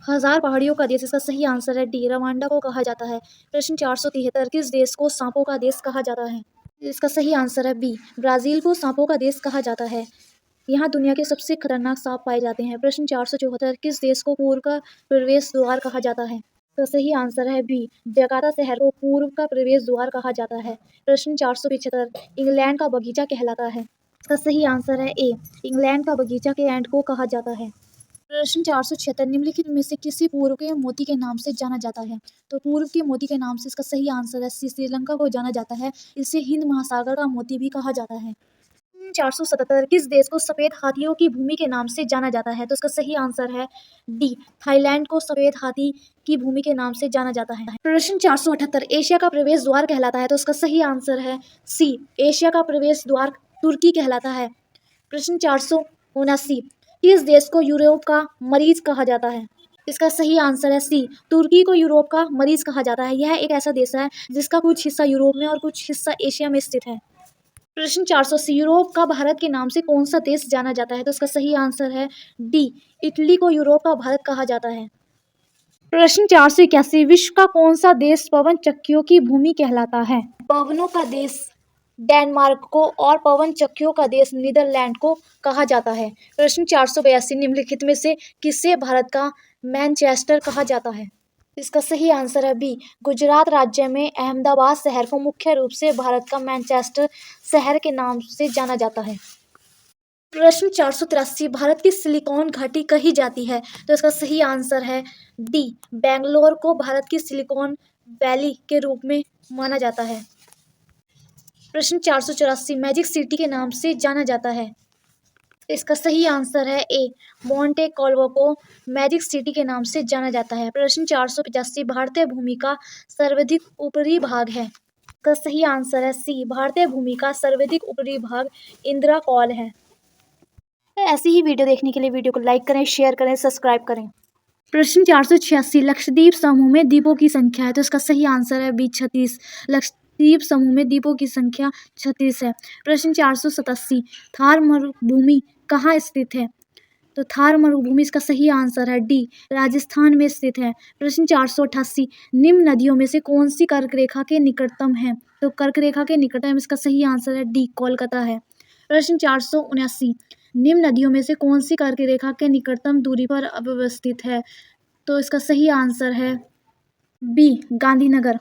हजार पहाड़ियों का देश, इसका सही आंसर है डी, रवांडा को कहा जाता है। प्रश्न 473, किस देश को सांपों का देश कहा जाता है? इसका सही आंसर है बी, ब्राजील को सांपों का देश कहा जाता है। यहाँ दुनिया के सबसे खतरनाक सांप पाए जाते हैं। प्रश्न 474, किस देश को पूर्व का प्रवेश द्वार कहा जाता है? तो सही आंसर है बी, जकार्ता शहर को पूर्व का प्रवेश द्वार कहा जाता है। प्रश्न 475, इंग्लैंड का बगीचा कहलाता है? इसका सही आंसर है ए, इंग्लैंड का बगीचा के एंड को कहा जाता है। प्रश्न 476, निम्नलिखित में से किसी पूर्व के मोती के नाम से जाना जाता है? तो पूर्व के मोती के नाम से इसका सही आंसर है सी, श्रीलंका को जाना जाता है। इसे हिंद महासागर का मोती भी कहा जाता है। 477, किस देश को सफेद हाथियों की भूमि के नाम से जाना जाता है? तो इसका सही आंसर है डी, थाईलैंड को सफेद हाथी की भूमि के नाम से जाना जाता है। प्रश्न 478, एशिया का प्रवेश द्वार कहलाता है? तो इसका सही आंसर है सी, एशिया का प्रवेश द्वार तुर्की कहलाता है। प्रश्न 479, किस देश को यूरोप का मरीज कहा जाता है? इसका सही आंसर है सी, तुर्की को यूरोप का मरीज कहा जाता है। यह एक ऐसा देश है जिसका कुछ हिस्सा यूरोप में और कुछ हिस्सा एशिया में स्थित है। प्रश्न 480, यूरोप का भारत के नाम से कौन सा देश जाना जाता है? तो इसका सही आंसर है डी, इटली को यूरोप का भारत कहा जाता है। प्रश्न 481, विश्व का कौन सा देश पवन चक्कियों की भूमि कहलाता है? पवनों का देश डेनमार्क को और पवन चक्कियों का देश नीदरलैंड को कहा जाता है। प्रश्न 482, निम्नलिखित में से किसे भारत का मैनचेस्टर कहा जाता है? इसका सही आंसर है बी, गुजरात राज्य में अहमदाबाद शहर को मुख्य रूप से भारत का मैनचेस्टर शहर के नाम से जाना जाता है। प्रश्न 483, भारत की सिलिकॉन घाटी कही जाती है? तो इसका सही आंसर है डी, बेंगलोर को भारत की सिलिकॉन वैली के रूप में माना जाता है। प्रश्न 484, मैजिक सिटी के नाम से जाना जाता है? इसका सही आंसर है ए, मोंटे कार्लो को मैजिक सिटी के नाम से जाना जाता है। प्रश्न 485, भारतीय भूमि का सर्वाधिक ऊपरी भाग है? इसका सही आंसर है सी, भारतीय भूमि का सर्वाधिक ऊपरी भाग इंदिरा कॉल है। ऐसी ही वीडियो देखने के लिए वीडियो को लाइक करें, शेयर करें, सब्सक्राइब करें। प्रश्न 486, लक्षद्वीप समूह में द्वीपों की संख्या है? तो इसका सही आंसर है बी, 36। लक्षद्वीप समूह में द्वीपों की संख्या 36 है। प्रश्न 487, थार मरुभूमि कहाँ स्थित है? तो थार मरुभूमि इसका सही आंसर है डी, राजस्थान में स्थित है। प्रश्न 488, निम्न नदियों में से कौन सी कर्क रेखा के निकटतम है? तो कर्क रेखा के निकटतम इसका सही आंसर है डी, कोलकाता है। प्रश्न 479, निम्न नदियों में से कौन सी कर्क रेखा के निकटतम दूरी पर अवस्थित है? तो इसका सही आंसर है बी, गांधीनगर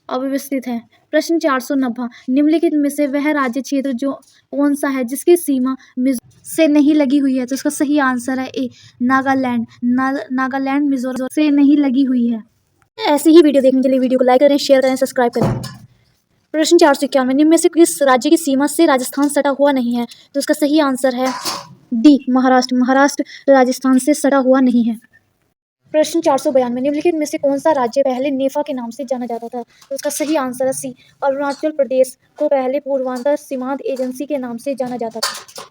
अव्यवस्थित है। प्रश्न 490, निम्नलिखित में से वह राज्य क्षेत्र जो कौन सा है जिसकी सीमा मिजोरम से नहीं लगी हुई है? तो इसका सही आंसर है ए, नागालैंड। नागालैंड मिजोरम से नहीं लगी हुई है। ऐसी ही वीडियो देखने के लिए वीडियो को लाइक करें, शेयर करें, सब्सक्राइब करें। प्रश्न 491, निम्न में से किस राज्य की सीमा से राजस्थान सटा हुआ नहीं है? तो इसका सही आंसर है डी, महाराष्ट्र। महाराष्ट्र राजस्थान से सटा हुआ नहीं है। प्रश्न 492, निम्नलिखित में से कौन सा राज्य पहले नेफा के नाम से जाना जाता था? तो इसका सही आंसर है सी, अरुणाचल प्रदेश को पहले पूर्वांचल सीमांत एजेंसी के नाम से जाना जाता था।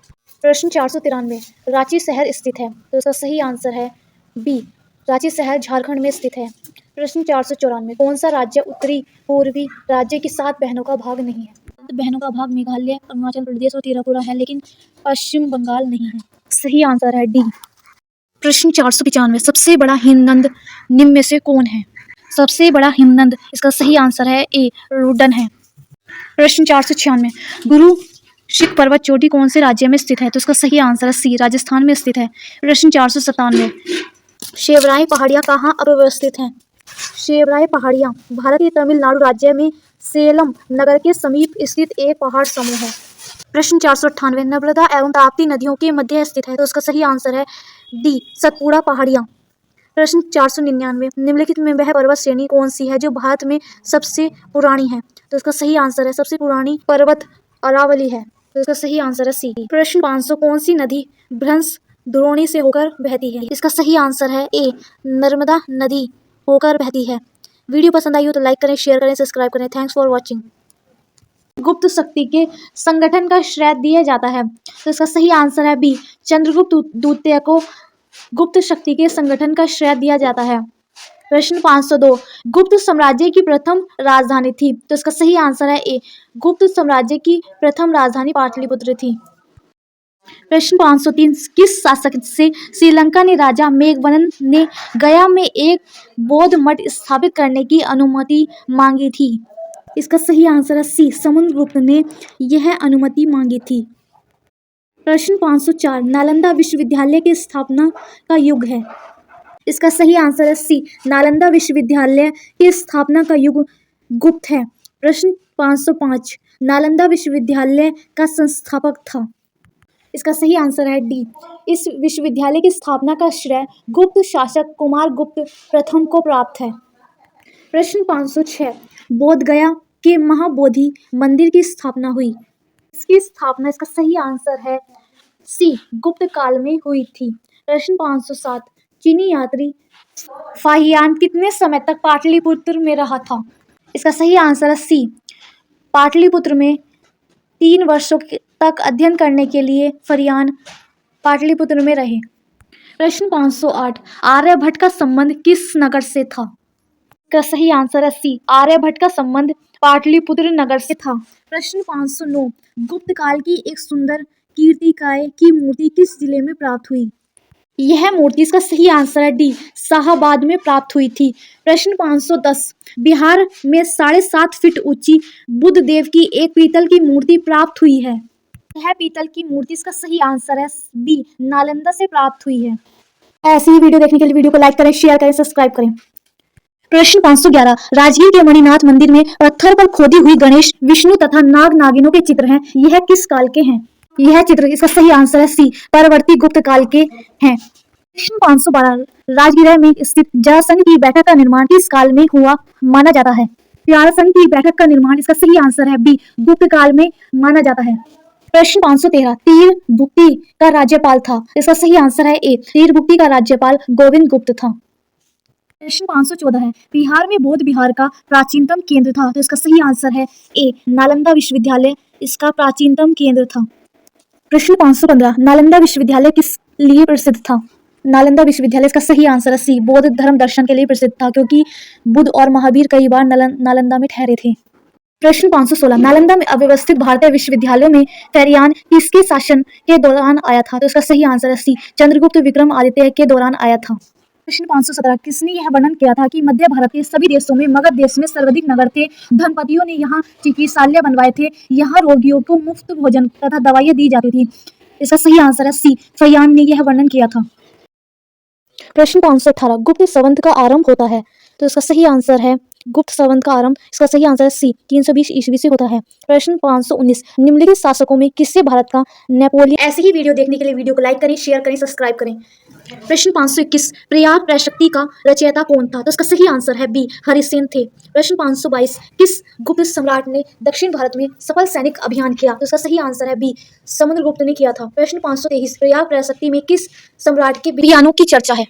प्रश्न 493, रांची शहर स्थित है? तो इसका सही आंसर है बी, रांची शहर झारखंड में स्थित है। प्रश्न 494, कौन सा राज्य उत्तरी पूर्वी राज्य की 7 बहनों का भाग नहीं है? सात बहनों का भाग मेघालय, अरुणाचल प्रदेश और त्रिपुरा है, लेकिन पश्चिम बंगाल नहीं है। सही आंसर है डी। प्रश्न 495, सबसे बड़ा हिमनद निम्न में से कौन है? सबसे बड़ा हिमनद, इसका सही आंसर है ए, रुडन है। प्रश्न 496, गुरु शिख पर्वत चोटी कौन से राज्य में स्थित है? तो इसका सही आंसर है सी, राजस्थान में स्थित है। प्रश्न 497, शेवराय पहाड़ियाँ कहाँ अवस्थित हैं? शेवराय पहाड़ियाँ भारत के तमिलनाडु राज्य में सेलम नगर के समीप स्थित एक पहाड़ समूह है। प्रश्न 498, नर्मदा एवं ताप्ती नदियों के मध्य स्थित है। तो इसका सही आंसर है डी, सतपुड़ा पहाड़ियाँ। प्रश्न 499, निम्नलिखित में वह पर्वत श्रेणी कौन सी है जो भारत में सबसे पुरानी है? तो इसका सही आंसर है सबसे पुरानी पर्वत अरावली है। तो इसका सही आंसर है सी। प्रश्न 500, कौन सी नदी भ्रंश द्रोणी से होकर बहती है? इसका सही आंसर है ए, नर्मदा नदी होकर बहती है। वीडियो पसंद आई हो तो लाइक करें, शेयर करें, सब्सक्राइब करें। Thanks for watching. गुप्त शक्ति के संगठन का श्रेय दिया जाता है। तो इसका सही आंसर है बी, चंद्रगुप्त द्वितीय को गुप्त शक्ति के संगठन का श्रेय दिया जाता है। प्रश्न 502, गुप्त साम्राज्य की प्रथम राजधानी थी? तो इसका सही आंसर है ए, गुप्त साम्राज्य की प्रथम राजधानी पाटलिपुत्र थी। प्रश्न 503, किस शासक से श्रीलंका ने राजा मेघवर्मन ने गया में एक बौद्ध मठ स्थापित करने की अनुमति मांगी थी? इसका सही आंसर है सी, समुद्रगुप्त ने यह अनुमति मांगी थी। प्रश्न 504, नालंदा विश्वविद्यालय की स्थापना का युग है? इसका सही आंसर है सी, नालंदा विश्वविद्यालय की स्थापना का युग गुप्त है। प्रश्न 505, नालंदा विश्वविद्यालय का संस्थापक था? इसका सही आंसर है डी, इस विश्वविद्यालय की स्थापना का श्रेय गुप्त शासक कुमारगुप्त प्रथम को प्राप्त है। प्रश्न 506, बोध गया के महाबोधि मंदिर की स्थापना हुई? इसकी स्थापना, इसका सही आंसर है सी, गुप्त काल में हुई थी। प्रश्न 507, चीनी यात्री फाहियान कितने समय तक पाटलिपुत्र में रहा था? इसका सही आंसर है सी, पाटलिपुत्र में 3 वर्षों तक अध्ययन करने के लिए फाहियान पाटलिपुत्र में रहे। प्रश्न 508, आर्यभट्ट का संबंध किस नगर से था? इसका सही आंसर है सी, आर्यभट्ट का संबंध पाटलिपुत्र नगर से था। प्रश्न 509, गुप्त काल की एक सुंदर कीर्तिकाय की मूर्ति किस जिले में प्राप्त हुई? यह मूर्ति, इसका सही आंसर है डी, शाहाबाद में प्राप्त हुई थी। प्रश्न 510, बिहार में 7.5 फीट ऊंची बुद्ध देव की एक पीतल की मूर्ति प्राप्त हुई है। यह पीतल की मूर्ति, इसका सही आंसर है बी, नालंदा से प्राप्त हुई है। ऐसी ही वीडियो देखने के लिए वीडियो को लाइक करें, शेयर करें, सब्सक्राइब करें। प्रश्न 511, राजगीर के मणिनाथ मंदिर में पत्थर पर खोदी हुई गणेश, विष्णु तथा नाग नागिनों के चित्र हैं। यह किस काल के हैं? यह चित्र, इसका सही आंसर है सी, परवर्ती गुप्त काल के हैं। प्रश्न 512, राजगीर में स्थित जरासंध की बैठक का निर्माण किस काल में हुआ माना जाता है? जरासंध की बैठक का निर्माण, इसका सही आंसर है बी, गुप्त काल में माना जाता है। प्रश्न 513, तीर भुक्ति का राज्यपाल था? इसका सही आंसर है ए, तीर भुक्ति का राज्यपाल गोविंद गुप्त था। प्रश्न 514 है, बिहार में बौद्ध विहार का प्राचीनतम केंद्र था? तो इसका सही आंसर है ए, नालंदा विश्वविद्यालय इसका प्राचीनतम केंद्र था। प्रश्न 515, नालंदा विश्वविद्यालय किस लिए प्रसिद्ध था? नालंदा विश्वविद्यालय, इसका सही आंसर है सी, बौद्ध धर्म दर्शन के लिए प्रसिद्ध था, क्योंकि बुद्ध और महावीर कई बार नालंदा में ठहरे थे। प्रश्न 516, नालंदा में अव्यवस्थित भारतीय विश्वविद्यालयों में फाहियान किसके शासन के दौरान आया था? तो इसका सही आंसर है सी, चंद्रगुप्त विक्रमादित्य के दौरान आया था। प्रश्न 517, किसने यह वर्णन किया था कि मध्य भारत के सभी देशों में मगध देश में सर्वाधिक नगर थे, धनपतियों ने यहाँ चिकित्सालय बनवाए थे, यहाँ रोगियों को मुफ्त भोजन तथा दवाइयाँ दी जाती थी? इसका सही आंसर है सी, फाहियान ने यह वर्णन किया था। प्रश्न 518, गुप्त संवत का आरंभ होता है? तो इसका सही आंसर है गुप्त संवत का आरंभ, इसका सही आंसर है सी, 320 ईस्वी से होता है। प्रश्न 519, निम्नलिखित शासकों में किससे भारत का नेपोलियन? ऐसी ही वीडियो देखने के लिए वीडियो को लाइक करें, शेयर करें, सब्सक्राइब करें। प्रश्न 521, प्रयाग प्रशक्ति का रचयिता कौन था? तो इसका सही आंसर है बी, हरिसेन थे। प्रश्न 522, किस गुप्त सम्राट ने दक्षिण भारत में सफल सैनिक अभियान किया? तो इसका सही आंसर है बी, समुद्रगुप्त ने किया था। प्रश्न 523, प्रयाग प्रशक्ति में किस सम्राट के अभियानों की चर्चा है?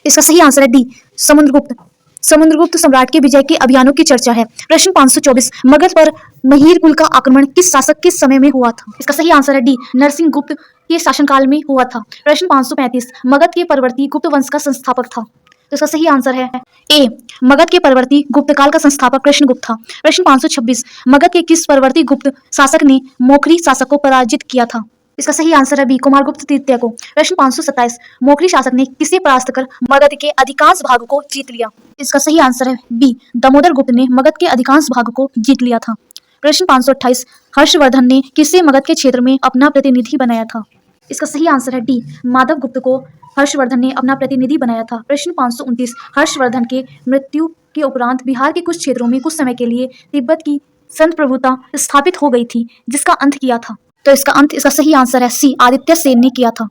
इसका सही आंसर है डी, समुद्रगुप्त। समुद्रगुप्त सम्राट के विजय के अभियानों की चर्चा है। प्रश्न 524, मगध पर महिर कुल का आक्रमण किस शासक के समय में हुआ था? इसका सही आंसर है डी, नरसिंह गुप्त के शासनकाल में हुआ था। प्रश्न 535, मगध के परवर्ती गुप्त वंश का संस्थापक था? तो इसका सही आंसर है ए, मगध के परवर्ती गुप्त काल का संस्थापक कृष्णगुप्त था। प्रश्न 526, मगध के किस परवर्ती गुप्त शासक ने मोखरी शासक को पराजित किया था? इसका सही आंसर है बी, कुमारगुप्त तृतीय को। प्रश्न 527, मोखरी शासक ने किसे परास्त कर मगध के अधिकांश भाग को जीत लिया? इसका सही आंसर है बी, दामोदर गुप्त ने मगध के अधिकांश भाग को जीत लिया था। प्रश्न 528, हर्षवर्धन ने किसे मगध के क्षेत्र में अपना प्रतिनिधि बनाया था? इसका सही आंसर है डी, माधव गुप्त को हर्षवर्धन ने अपना प्रतिनिधि बनाया था। प्रश्न 529, हर्षवर्धन के मृत्यु के उपरांत बिहार के कुछ क्षेत्रों में कुछ समय के लिए तिब्बत की संत प्रभुता स्थापित हो गई थी, जिसका अंत किया था? तो इसका सही आंसर है सी, आदित्य सेन ने किया था।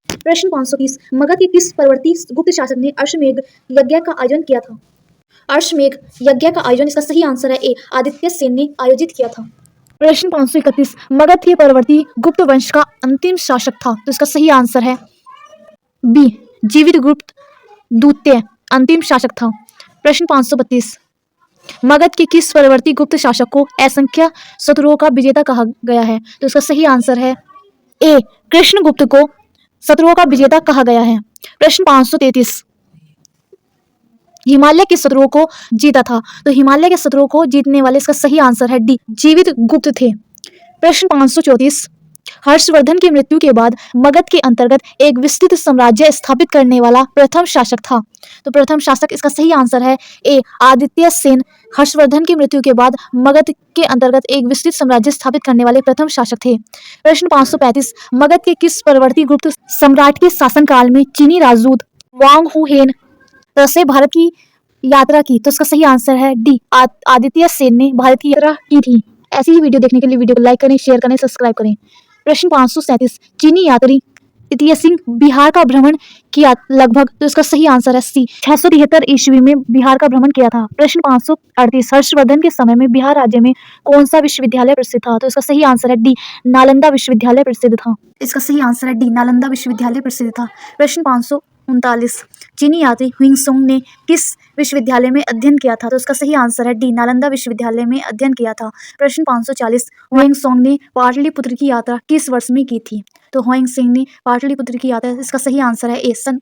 प्रश्न 530, मगध के किस परवर्ती गुप्त शासक ने अश्वमेध यज्ञ का आयोजन किया था? अश्वमेध यज्ञ का आयोजन, इसका सही आंसर है ए, आदित्य सेन ने आयोजित किया था। प्रश्न 531, मगध के परवर्ती गुप्त वंश का अंतिम शासक था? तो इसका सही आंसर है बी, जीवित गुप्त द्वितीय अंतिम शासक था। प्रश्न 532, मगध के किस परवर्ती गुप्त शासक को असंख्य शत्रुओं का विजेता कहा गया है? तो इसका सही आंसर है ए, कृष्णगुप्त को शत्रुओं का विजेता कहा गया है। प्रश्न 533, हिमालय के शत्रुओं को जीता था? तो हिमालय के शत्रुओं को जीतने वाले, इसका सही आंसर है डी, जीवित गुप्त थे। प्रश्न 534, हर्षवर्धन की मृत्यु के बाद मगध के अंतर्गत एक विस्तृत साम्राज्य स्थापित करने वाला प्रथम शासक था? तो प्रथम शासक, इसका सही आंसर है ए, आदित्य सेन। हर्षवर्धन की मृत्यु के बाद मगध के अंतर्गत एक विस्तृत साम्राज्य स्थापित करने वाले प्रथम शासक थे। प्रश्न 535, मगध के किस परवर्ती गुप्त सम्राट के शासनकाल में चीनी राजदूत वांग हुहेन से भारत की यात्रा की? तो इसका सही आंसर है डी, आदित्य सेन ने भारत की यात्रा की थी। ऐसी ही वीडियो देखने के लिए वीडियो को लाइक करें, शेयर करें, सब्सक्राइब करें। प्रश्न 537, चीनी यात्री तृतीय सिंह बिहार का भ्रमण किया लगभग? तो इसका सही आंसर है सी, 673 ईस्वी में बिहार का भ्रमण किया था। प्रश्न 538, हर्षवर्धन के समय में बिहार राज्य में कौन सा विश्वविद्यालय प्रसिद्ध था? तो इसका सही आंसर है डी, नालंदा विश्वविद्यालय प्रसिद्ध था। इसका सही आंसर है डी, नालंदा विश्वविद्यालय प्रसिद्ध था। प्रश्न 539, चीनी यात्री हुइंगसोंग ने किस विश्वविद्यालय में अध्ययन किया था? तो इसका सही आंसर है डी, नालंदा विश्वविद्यालय में अध्ययन किया था। प्रश्न 540, हुइंगसोंग ने पाटलिपुत्र की यात्रा किस वर्ष में की थी? तो हुइंगसोंग ने पाटलिपुत्र की यात्रा, इसका सही आंसर है ए, सन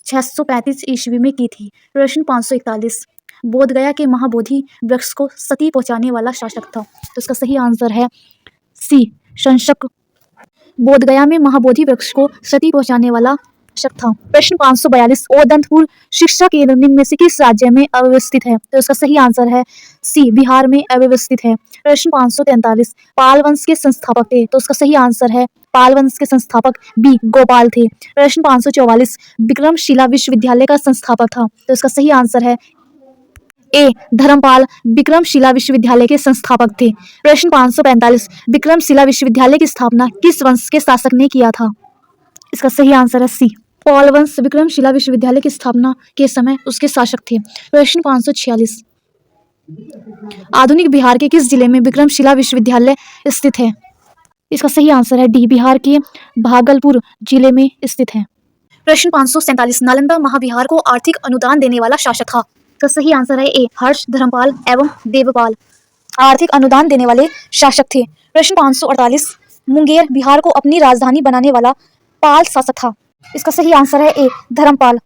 635 ईस्वी में की थी। प्रश्न 541, बोधगया के महाबोधि वृक्ष को क्षति पहुंचाने वाला शासक था? तो इसका सही आंसर है सी, शंशक। बोधगया में महाबोधि वृक्ष को क्षति पहुंचाने वाला शासक था। प्रश्न 542, ओदंतपुर शिक्षा केंद्र निम्न में से किस राज्य में अवस्थित है? तो इसका सही आंसर है सी, बिहार में अवस्थित है। प्रश्न 543, पाल वंश के संस्थापक थे? तो उसका सही आंसर है पाल वंश के संस्थापक बी, गोपाल थे। प्रश्न 544, विक्रमशिला विश्वविद्यालय का संस्थापक था? तो इसका सही आंसर है ए, धर्मपाल विक्रमशिला विश्वविद्यालय के संस्थापक थे। प्रश्न 545, विक्रमशिला विश्वविद्यालय की स्थापना किस वंश के शासक ने किया था? इसका सही आंसर है सी, पाल वंश विक्रमशिला विश्वविद्यालय की स्थापना के समय उसके शासक थे। प्रश्न 546, आधुनिक बिहार के किस जिले में विक्रमशिला विश्वविद्यालय स्थित है? इसका सही आंसर है डी, बिहार के भागलपुर जिले में स्थित है। प्रश्न 547, नालंदा महाविहार को आर्थिक अनुदान देने वाला शासक था? इसका सही आंसर है ए, हर्ष, धर्मपाल एवं देवपाल आर्थिक अनुदान देने वाले शासक थे। प्रश्न 548, मुंगेर बिहार को अपनी राजधानी बनाने वाला पाल शासक था? इसका सही आंसर है ए, धर्मपाल।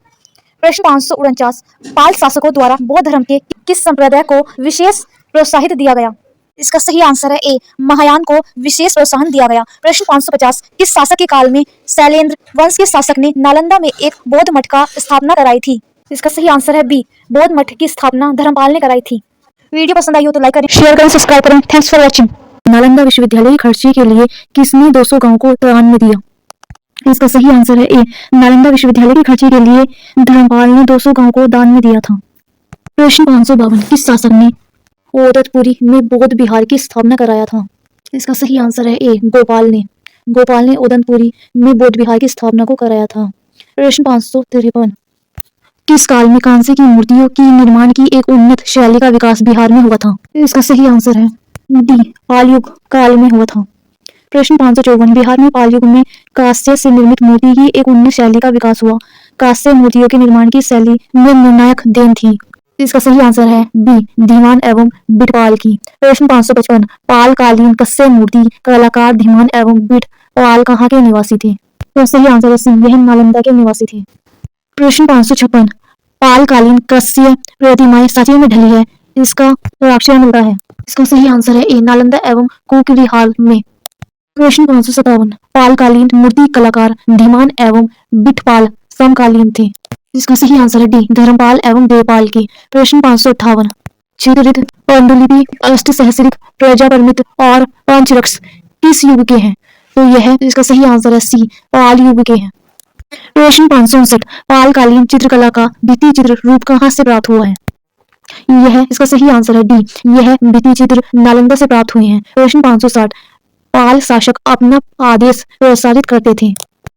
प्रश्न 549, पाल शासकों द्वारा बौद्ध धर्म के किस संप्रदाय को विशेष प्रोत्साहित दिया गया? इसका सही आंसर है ए, महायान को विशेष प्रोत्साहन दिया गया। प्रश्न 550, किस शासक के काल में शैलेंद्र वंश के शासक ने नालंदा में एक बौद्ध मठ का स्थापना कराई थी? इसका सही आंसर है बी, बौद्ध मठ की स्थापना धर्मपाल ने कराई थी। वीडियो पसंद आई हो तो लाइक करें, शेयर करें, सब्सक्राइब करें। Thanks for watching. नालंदा विश्वविद्यालय के खर्चे के लिए किसने 200 गाँव को दान में दिया? इसका सही आंसर है ए, नालंदा विश्वविद्यालय के खर्चे के लिए धर्मपाल ने 200 गाँव को दान में दिया था। प्रश्न 552, किस शासक ने ओदंतपुरी में बौद्ध विहार की स्थापना कराया था? इसका सही आंसर है ए, गोपाल ने। गोपाल ने ओदंतपुरी में बौद्ध विहार की स्थापना को कराया था। प्रश्न 553, किस काल में कांसे की मूर्तियों की निर्माण की एक उन्नत शैली का विकास बिहार में हुआ था? इसका सही आंसर है डी, पाल युग काल में हुआ था। प्रश्न 554, बिहार में पाल युग में कांस्य से निर्मित मूर्ति की एक उन्नत शैली का विकास हुआ। कांस्य मूर्तियों के निर्माण की शैली में निर्णायक देन थी? इसका सही आंसर है बी, धीमान एवं बिटपाल की। प्रश्न 555, पाल कालीन कस्य मूर्ति कलाकार धीमान एवं बिटपाल कहाँ के निवासी थे? तो सही आंसर है सी, यह नालंदा के निवासी थे। प्रश्न 556, पालकालीन कृष्य प्रतिमाएं सांचे में ढली है, इसका अक्षर मिलता है। इसका सही आंसर है ए, नालंदा एवं कुकविहार में। प्रश्न 557, पालकालीन मूर्ति कलाकार धीमान एवं बिठपाल समकालीन थे। इसका सही आंसर है डी, धर्मपाल एवं देवपाल की। प्रश्न 558, चित्रित पांडुलिपि अष्टसहस्रिक प्रजापरिमित और पंचरक्ष किस युग के हैं? तो यह इसका सही आंसर है सी, पाल युग के हैं। प्रश्न 559, पालकालीन चित्रकला का भित्ति चित्र रूप कहाँ से प्राप्त हुआ है? यह इसका सही आंसर है डी, यह भित्ति चित्र नालंदा से प्राप्त हुए हैं। प्रश्न 560, पाल शासक अपना आदेश प्रसारित करते थे।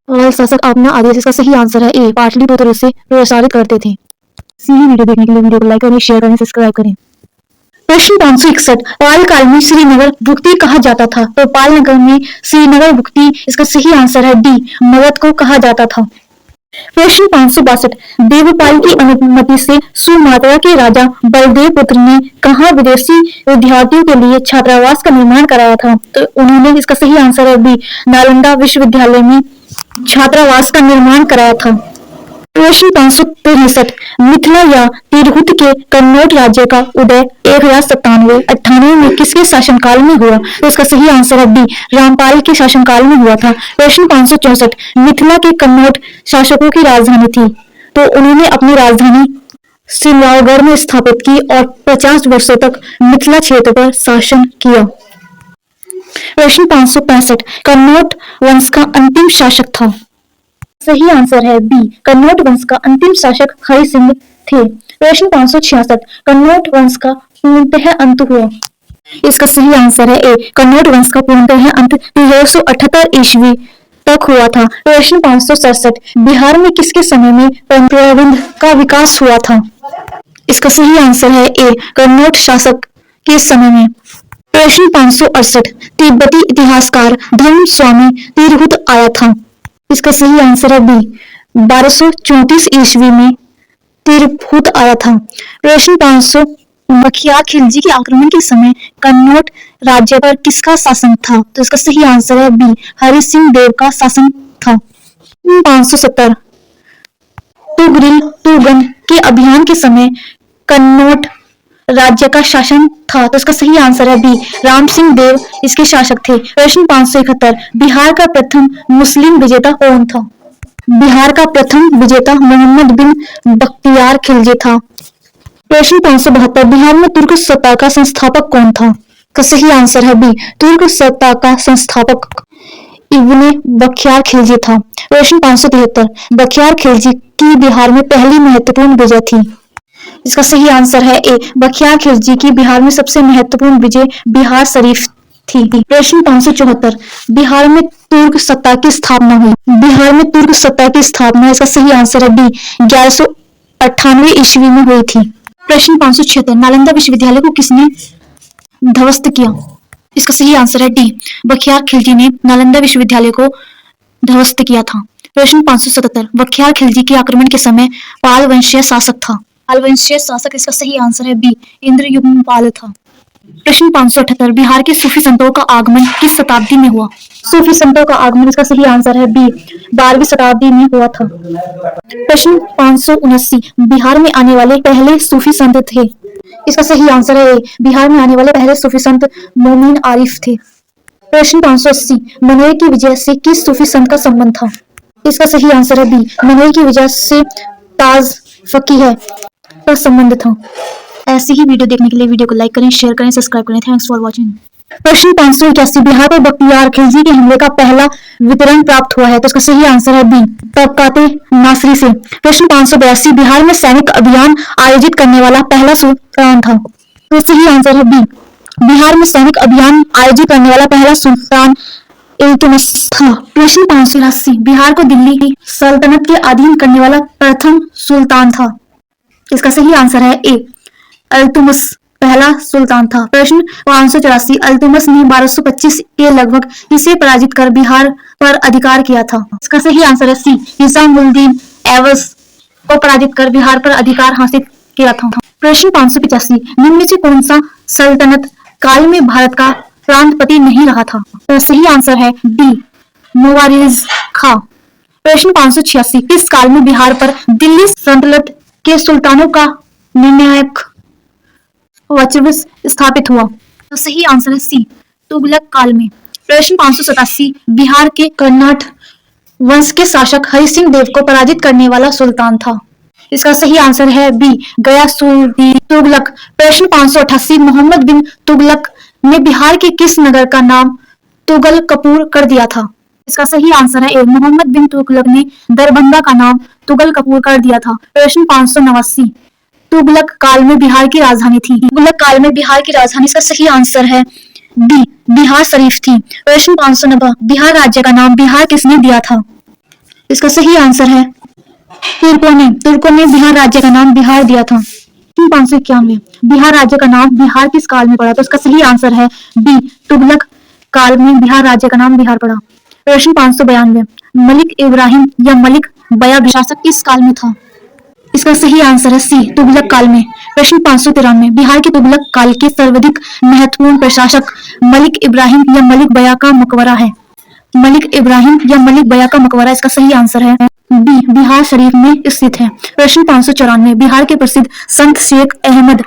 पाल शासक अपना आदेश, इसका सही आंसर है ए, पाटलिपुत्र से प्रसारित करते थे। इसी वीडियो देखने के लिए वीडियो को लाइक करें, शेयर करें, सब्सक्राइब करें। प्रश्न 561, पाल काल में श्रीनगर भुक्ति कहा जाता था। तो पाल नगर में श्रीनगर भुक्ति, इसका सही आंसर है डी, मगध को कहा जाता था। प्रश्न 562, देवपाल की अनुमति से सुमात्रा के राजा बलदेव पुत्र ने कहाँ विदेशी विद्यार्थियों के लिए छात्रावास का निर्माण कराया था? तो उन्होंने, इसका सही आंसर है बी, नालंदा विश्वविद्यालय में छात्रावास का निर्माण कराया था। प्रश्न 563, मिथिला या तिरहुत के कन्नौज राज्य का उदय 1097-98 में किसके शासनकाल में हुआ? तो इसका सही आंसर है डी, रामपाल के शासनकाल में हुआ था। प्रश्न 564, मिथिला के कन्नौज शासकों की राजधानी थी, तो उन्होंने अपनी राजधानी सिलवागढ़ में स्थापित की और 50 वर्षों तक मिथिला क्षेत्र पर शासन किया। प्रश्न 565, कन्नौज वंश का अंतिम शासक था। सही आंसर है बी, कन्नौज वंश का अंतिम शासक हरि सिंह थे। प्रश्न 566, कन्नौज वंश का पूर्णतः अंत हुआ। इसका सही आंसर है ए, कन्नौज वंश का पूर्णतः अंत 1378 ईस्वी तक हुआ था। प्रश्न 567, बिहार में किसके समय में प्रबंध का विकास हुआ था? इसका सही आंसर है ए, कन्नौज शासक के समय में। प्रश्न 568, तिब्बती इतिहासकार धर्म स्वामी तिरहुत आया था। इसका सही आंसर है बी, 1234 ईस्वी में तिरहुत आया था। प्रश्न 500, बख्तियार खिलजी के आक्रमण के समय कन्नौज राज्य पर किसका शासन था? तो इसका सही आंसर है बी, हरि सिंह देव का शासन था। 570, तुगरिल के अभियान के समय कन्नौज राज्य का शासन था, तो इसका सही आंसर है बी, राम सिंह देव इसके शासक थे। प्रश्न 571, बिहार का प्रथम मुस्लिम विजेता कौन था? बिहार का प्रथम विजेता मोहम्मद बिन बख्तियार खिलजी था। प्रश्न 572, बिहार में तुर्क सत्ता का संस्थापक कौन था? का सही आंसर है बी, तुर्क सत्ता का संस्थापक इब्ने बख्तियार खिलजी था। प्रश्न 573, बख्तियार खिलजी की बिहार में पहली महत्वपूर्ण विजय थी। इसका सही आंसर है ए, बख्तियार खिलजी की बिहार में सबसे महत्वपूर्ण विजय बिहार शरीफ थी। प्रश्न 574, बिहार में तुर्क सत्ता की स्थापना हुई। बिहार में तुर्क सत्ता की स्थापना, इसका सही आंसर है डी, 1198 ईस्वी में हुई थी। प्रश्न 576, नालंदा विश्वविद्यालय को किसने ध्वस्त किया? इसका सही आंसर है डी, बख्तियार खिलजी ने नालंदा विश्वविद्यालय को ध्वस्त किया था। प्रश्न 577, बख्तियार खिलजी के आक्रमण के समय पाल वंशीय शासक था। पाल वंशीय शासक, इसका सही आंसर है बी, इंद्रयुम्नपाल था। प्रश्न 578, बिहार के सूफी संतों का आगमन किस शताब्दी में हुआ? सूफी संतों का आगमन, इसका सही आंसर है बी, 12वीं शताब्दी में हुआ था। प्रश्न 579, बिहार में आने वाले पहले सूफी संत थे। इसका सही आंसर है ए, बिहार में आने वाले पहले सूफी संत मोमिन आरिफ थे। प्रश्न 580, मनोई की विजय से किस सूफी संत का संबंध था? इसका सही आंसर है बी, मनोई की विजय से ताज फकीह का संबंध था। ऐसी ही वीडियो देखने के लिए वीडियो को लाइक करें, शेयर करें, सब्सक्राइब करें। Thanks for watching. प्रश्न 581, बिहार पर बख्तियार खिलजी के हमले का पहला वितरण प्राप्त हुआ है। तो इसका सही आंसर है बी, तबकाते नासरी से। प्रश्न 582, बिहार में सैनिक अभियान आयोजित करने वाला पहला सुल्तान था। तो सही आंसर है बी, बिहार में सैनिक अभियान आयोजित करने वाला पहला सुल्तान इल्तुतमिश था। प्रश्न 583, बिहार को दिल्ली की सल्तनत के अधीन करने वाला प्रथम सुल्तान था। इसका सही आंसर है ए, इल्तुतमिश पहला सुल्तान था। प्रश्न 584, इल्तुतमिश ने 1225 के लगभग किसे पराजित कर बिहार पर अधिकार किया था? इसका सही आंसर है सी, निजामुद्दीन ऐबक को पराजित कर बिहार पर अधिकार हासिल किया था। प्रश्न 585, निम्न में से कौन सा सल्तनत काल में भारत का प्रांतपति नहीं रहा था? तो सही आंसर है डी, मुवारिज खां। प्रश्न 586, किस काल में बिहार पर दिल्ली सल्तनत के सुल्तानों का निर्णायक वर्चस्व स्थापित हुआ? तो सही आंसर है सी, तुगलक काल में। प्रश्न 587, बिहार के कर्नाट वंश के शासक हरि सिंह देव को पराजित करने वाला सुल्तान था? इसका सही आंसर है बी, गयासुद्दीन तुगलक। प्रश्न 588, मोहम्मद बिन तुगलक ने बिहार के किस नगर का नाम तुगलकपुर कर दिया था? इसका सही आंसर है ए, मोहम्मद बिन तुगलक ने दरभंगा का नाम तुगलकपुर कर दिया था। प्रश्न 589, तुगलक काल में बिहार की राजधानी थी? तुगलक काल में बिहार की राजधानी, इसका सही आंसर है बी, बिहार शरीफ थी। प्रश्न 590, बिहार राज्य का नाम बिहार किसने दिया था? इसका सही आंसर है तुर्कों ने बिहार राज्य का नाम बिहार दिया था। 591, बिहार राज्य का नाम बिहार किस काल में पड़ा? तो इसका सही आंसर है बी, तुगलक काल में बिहार राज्य का नाम बिहार पड़ा। प्रश्न 592, मलिक इब्राहिम या मलिक बया शासक किस काल में था? इसका सही आंसर है सी, तुगलक काल में। प्रश्न 593, बिहार के तुगलक काल के सर्वाधिक महत्वपूर्ण प्रशासक मलिक इब्राहिम या मलिक बया का मकबरा है? मलिक इब्राहिम या मलिक बया का मकबरा, इसका सही आंसर है बी, बिहार शरीफ में स्थित है। प्रश्न 594, बिहार के प्रसिद्ध संत शेख अहमद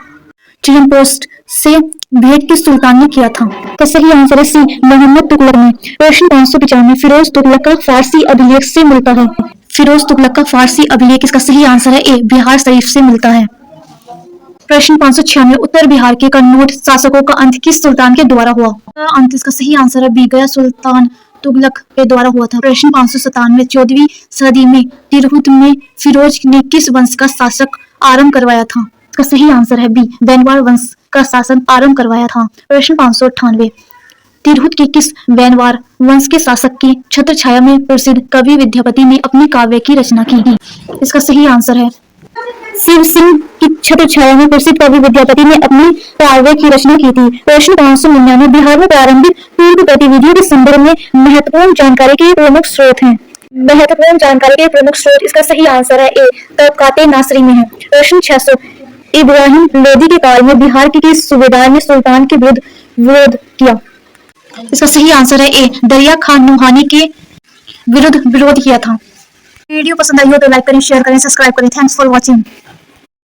चिलमपोस्ट से भेंट किस सुल्तान ने किया था? तो सही आंसर है सी, मोहम्मद तुगलक ने। प्रश्न 595, फिरोज तुगलक का फारसी अभिलेख से मिलता है? फिरोज तुगलक का फारसी अभिलेख, इसका सही आंसर है ए, बिहार शरीफ से मिलता है। प्रश्न 596, उत्तर बिहार के कन्नौज शासकों का अंत किस सुल्तान के द्वारा हुआ? अंत, इसका सही आंसर है बी, गया सुल्तान तुगलक के द्वारा हुआ था। प्रश्न 597, 14वीं सदी में तिरहुत में फिरोज ने किस वंश का शासक आरंभ करवाया था? इसका सही आंसर है बी, वैनवार वंश का शासन आरंभ करवाया था। प्रश्न 598, तिरहुत के किस वैनवार वंश के शासक की छत्र छाया में प्रसिद्ध कवि विद्यापति ने अपने काव्य की रचना की? इसका सही आंसर है शिव सिंह की छत्र छाया में प्रसिद्ध कवि विद्यापति ने अपनी काव्य की रचना की थी। प्रश्न 599, बिहार में प्रारंभिक पूर्व गतिविधियों के संदर्भ में महत्वपूर्ण जानकारी के प्रमुख स्रोत हैं? महत्वपूर्ण जानकारी के प्रमुख स्रोत, इसका सही आंसर है ए, तबकाते नासरी में है। प्रश्न 600, इब्राहिम लोदी के काल में बिहार के किस सूबेदार ने सुल्तान के विरुद्ध विरोध किया? इसका सही आंसर है ए, दरिया खान नूहानी के विरुद्ध विरोध किया था। वीडियो पसंद आई हो तो लाइक करें, शेयर करें, सब्सक्राइब करें। Thanks for watching.